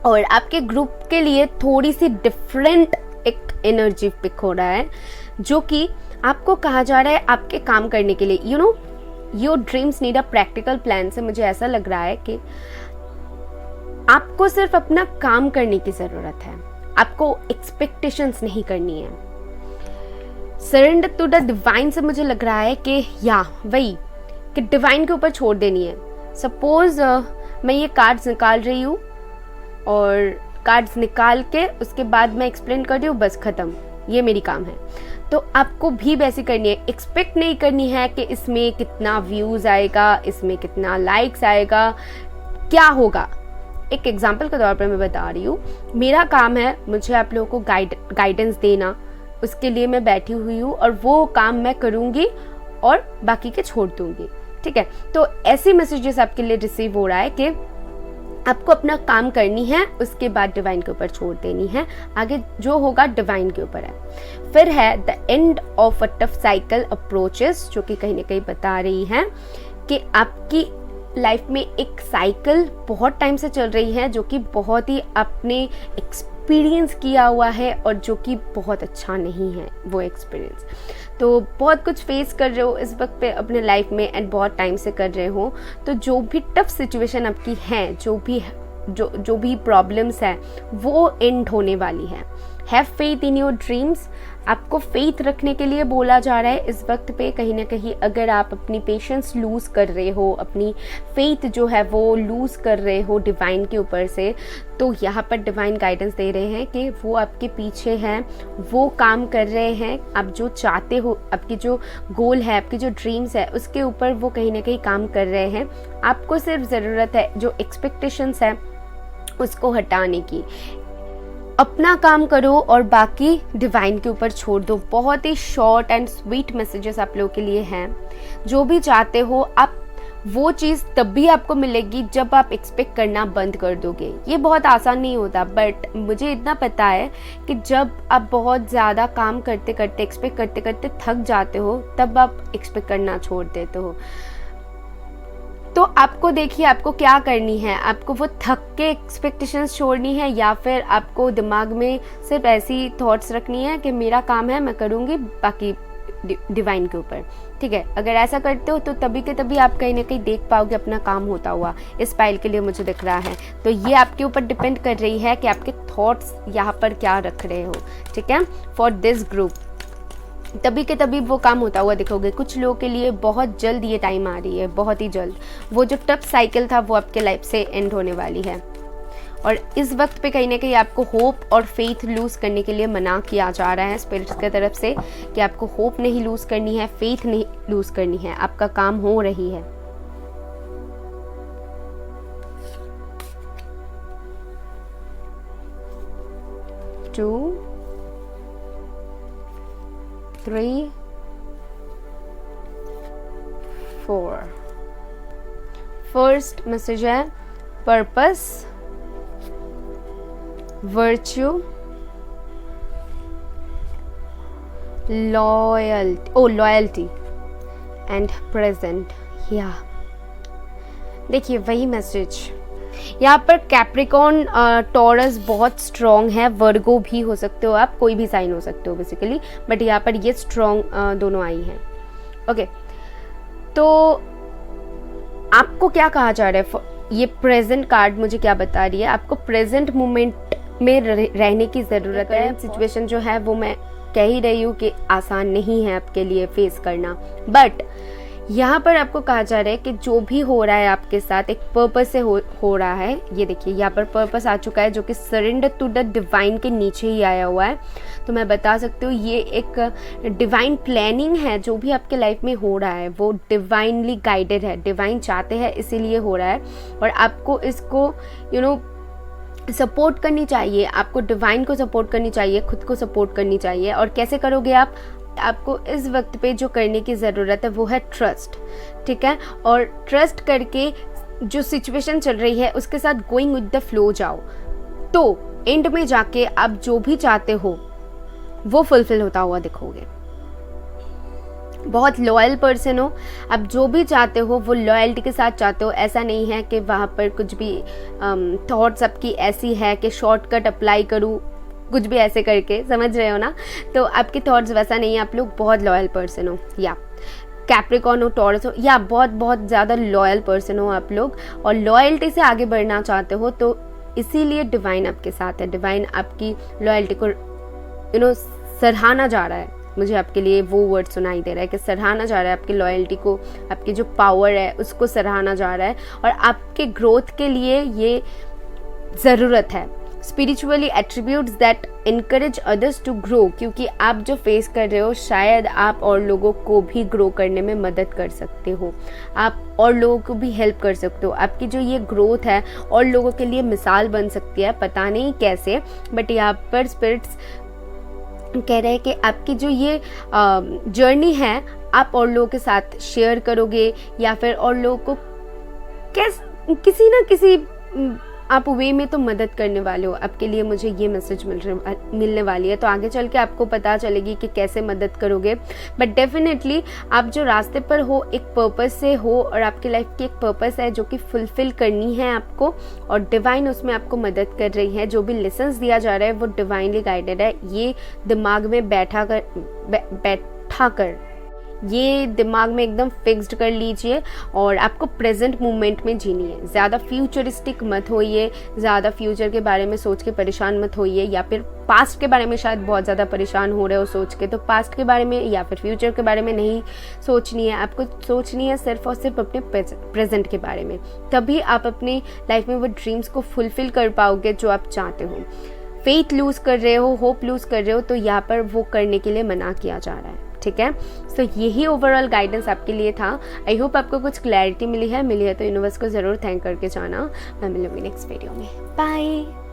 और आपके ग्रुप के लिए थोड़ी सी डिफरेंट एक एनर्जी पिक हो रहा है, जो कि आपको कहा जा रहा है आपके काम करने के लिए। You know, your dreams need a practical plan से मुझे ऐसा लग रहा है कि आपको सिर्फ अपना काम करने की ज़रूरत है, आपको एक्सपेक्टेशंस नहीं करनी है। सरेंडर टू द डिवाइन से मुझे लग रहा है कि वही कि डिवाइन के ऊपर छोड़ देनी है। सपोज मैं ये कार्ड्स निकाल रही हूँ और कार्ड्स निकाल के उसके बाद मैं एक्सप्लेन कर रही हूँ, बस खत्म, ये मेरी काम है। तो आपको भी वैसे करनी है, एक्सपेक्ट नहीं करनी है कि इसमें कितना व्यूज़ आएगा, इसमें कितना लाइक्स आएगा, क्या होगा। एक एग्जाम्पल के तौर पर मैं बता रही हूँ, मेरा काम है मुझे आप लोगों को गाइडेंस देना, उसके लिए मैं बैठी हुई हूँ और वो काम मैं करूँगी और बाकी के छोड़ दूँगी, ठीक है। तो ऐसे मैसेजेस आपके लिए रिसीव हो रहा है कि आपको अपना काम करनी है, उसके बाद डिवाइन के ऊपर छोड़ देनी है, आगे जो होगा डिवाइन के ऊपर है। फिर है the end of a tough cycle approaches, जो कि कहीं ना कहीं बता रही है कि आपकी लाइफ में एक साइकिल बहुत टाइम से चल रही है, जो कि बहुत ही आपने एक्सपीरियंस किया हुआ है और जो कि बहुत अच्छा नहीं है वो एक्सपीरियंस। तो बहुत कुछ फेस कर रहे हो इस वक्त पे अपने लाइफ में एंड बहुत टाइम से कर रहे हो, तो जो भी टफ सिचुएशन आपकी है, जो भी प्रॉब्लम्स है, वो एंड होने वाली है। Have faith in your dreams, आपको फेथ रखने के लिए बोला जा रहा है इस वक्त पे। कहीं ना कहीं अगर आप अपनी पेशेंस लूज़ कर रहे हो, अपनी फेथ जो है वो लूज़ कर रहे हो डिवाइन के ऊपर से, तो यहाँ पर डिवाइन गाइडेंस दे रहे हैं कि वो आपके पीछे हैं, वो काम कर रहे हैं। आप जो चाहते हो, आपकी जो गोल है, आपकी जो ड्रीम्स है, उसके ऊपर वो कहीं ना कहीं काम कर रहे हैं। आपको सिर्फ ज़रूरत है जो एक्सपेक्टेशंस है उसको हटाने की। अपना काम करो और बाकी डिवाइन के ऊपर छोड़ दो। बहुत ही शॉर्ट एंड स्वीट मैसेजेस आप लोगों के लिए हैं। जो भी चाहते हो आप, वो चीज़ तब भी आपको मिलेगी जब आप एक्सपेक्ट करना बंद कर दोगे। ये बहुत आसान नहीं होता, बट मुझे इतना पता है कि जब आप बहुत ज़्यादा काम करते करते, एक्सपेक्ट करते करते थक जाते हो, तब आप एक्सपेक्ट करना छोड़ देते हो। तो आपको देखिए आपको क्या करनी है, आपको वो थक के एक्सपेक्टेशंस छोड़नी है या फिर आपको दिमाग में सिर्फ ऐसी थॉट्स रखनी है कि मेरा काम है, मैं करूँगी, बाकी डिवाइन के ऊपर, ठीक है। अगर ऐसा करते हो तो तभी के तभी आप कहीं ना कहीं देख पाओगे अपना काम होता हुआ। इस फाइल के लिए मुझे दिख रहा है, तो ये आपके ऊपर डिपेंड कर रही है कि आपके थॉट्स यहाँ पर क्या रख रहे हो, ठीक है। फॉर दिस ग्रुप तभी के तभी वो काम होता हुआ दिखोगे। कुछ लोगों के लिए बहुत जल्द ये टाइम आ रही है, बहुत ही जल्द। वो जो टफ साइकिल था वो आपके लाइफ से एंड होने वाली है। और इस वक्त पे कहीं ना कहीं आपको होप और फेथ लूज़ करने के लिए मना किया जा रहा है स्पिरिट्स की तरफ से कि आपको होप नहीं लूज़ करनी है, फेथ नहीं लूज़ करनी है, आपका काम हो रही है। टू 3 4 फर्स्ट मैसेज है purpose, virtue, loyalty and present. या देखिए वही मैसेज यहाँ पर। कैप्रिकॉर्न, टॉरस बहुत स्ट्रॉन्ग है, वर्गो भी हो सकते हो आप, कोई भी साइन हो सकते हो बेसिकली, बट यहाँ पर ये स्ट्रॉन्ग दोनों आई हैं। ओके, तो आपको क्या कहा जा रहा है, ये प्रेजेंट कार्ड मुझे क्या बता रही है, आपको प्रेजेंट मोमेंट में रहने की ज़रूरत है। सिचुएशन जो है वो मैं कह ही रही हूँ कि आसान नहीं है आपके लिए फेस करना, बट यहाँ पर आपको कहा जा रहा है कि जो भी हो रहा है आपके साथ एक पर्पस से हो रहा है। ये देखिए यहाँ पर पर्पस आ चुका है जो कि सरेंडर टू द डिवाइन के नीचे ही आया हुआ है। तो मैं बता सकती हूँ ये एक डिवाइन प्लानिंग है। जो भी आपके लाइफ में हो रहा है वो डिवाइनली गाइडेड है, डिवाइन चाहते हैं इसीलिए हो रहा है, और आपको इसको सपोर्ट करनी चाहिए, आपको डिवाइन को सपोर्ट करनी चाहिए, खुद को सपोर्ट करनी चाहिए। और कैसे करोगे आप? आपको इस वक्त पे जो करने की ज़रूरत है वो है ट्रस्ट, ठीक है। और ट्रस्ट करके जो सिचुएशन चल रही है उसके साथ गोइंग विद द फ्लो जाओ, तो एंड में जाके आप जो भी चाहते हो वो फुलफिल होता हुआ दिखोगे। बहुत लॉयल पर्सन हो, आप जो भी चाहते हो वो लॉयल्टी के साथ चाहते हो। ऐसा नहीं है कि वहाँ पर कुछ भी थॉट्स आपकी ऐसी है कि शॉर्टकट अप्लाई करूँ, कुछ भी ऐसे करके, समझ रहे हो ना। तो आपके थॉट्स वैसा नहीं है, आप लोग बहुत लॉयल पर्सन हो, या कैप्रिकॉर्न हो, टॉरस हो, या बहुत ज़्यादा लॉयल पर्सन हो आप लोग, और लॉयल्टी से आगे बढ़ना चाहते हो। तो इसीलिए डिवाइन आपके साथ है, डिवाइन आपकी लॉयल्टी को सराहना जा रहा है। मुझे आपके लिए वो वर्ड सुनाई दे रहा है कि सराहना जा रहा है आपकी लॉयल्टी को, आपकी जो पावर है उसको सराहना जा रहा है, और आपके ग्रोथ के लिए ये ज़रूरत है। Spiritually attributes that encourage others to grow, क्योंकि आप जो फेस कर रहे हो शायद आप और लोगों को भी ग्रो करने में मदद कर सकते हो, आप और लोगों को भी हेल्प कर सकते हो। आपकी जो ये ग्रोथ है और लोगों के लिए मिसाल बन सकती है, पता नहीं कैसे, बट यहाँ पर स्पिरिट्स कह रहे हैं कि आपकी जो ये जर्नी है आप और लोगों के साथ शेयर करोगे, या फिर और लोगों को किसी ना किसी आप वे में तो मदद करने वाले हो। आपके लिए मुझे ये मैसेज मिलने वाली है, तो आगे चल के आपको पता चलेगी कि कैसे मदद करोगे। बट डेफिनेटली आप जो रास्ते पर हो एक पर्पस से हो, और आपकी लाइफ की एक पर्पस है जो कि फुलफिल करनी है आपको, और डिवाइन उसमें आपको मदद कर रही है। जो भी लेसन्स दिया जा रहा है वो डिवाइनली गाइडेड है। ये दिमाग में बैठा कर ये दिमाग में एकदम फिक्स्ड कर लीजिए, और आपको प्रेजेंट मोमेंट में जीनी है। ज़्यादा फ्यूचरिस्टिक मत होइए, ज़्यादा फ्यूचर के बारे में सोच के परेशान मत होइए, या फिर पास्ट के बारे में शायद बहुत ज़्यादा परेशान हो रहे हो सोच के, तो पास्ट के बारे में या फिर फ्यूचर के बारे में नहीं सोचनी है। आपको सोचनी है सिर्फ और सिर्फ अपने प्रेजेंट के बारे में। तभी आप अपनी लाइफ में वो ड्रीम्स को फुलफिल कर पाओगे जो आप चाहते हो। फेथ लूज़ कर रहे हो, होप लूज़ कर रहे हो, तो यहाँ पर वो करने के लिए मना किया जा रहा है, ठीक है। सो यही ओवरऑल गाइडेंस आपके लिए था। आई होप आपको कुछ क्लैरिटी मिली है तो यूनिवर्स को ज़रूर थैंक करके जाना। मैं मिलूंगी नेक्स्ट वीडियो में। बाय।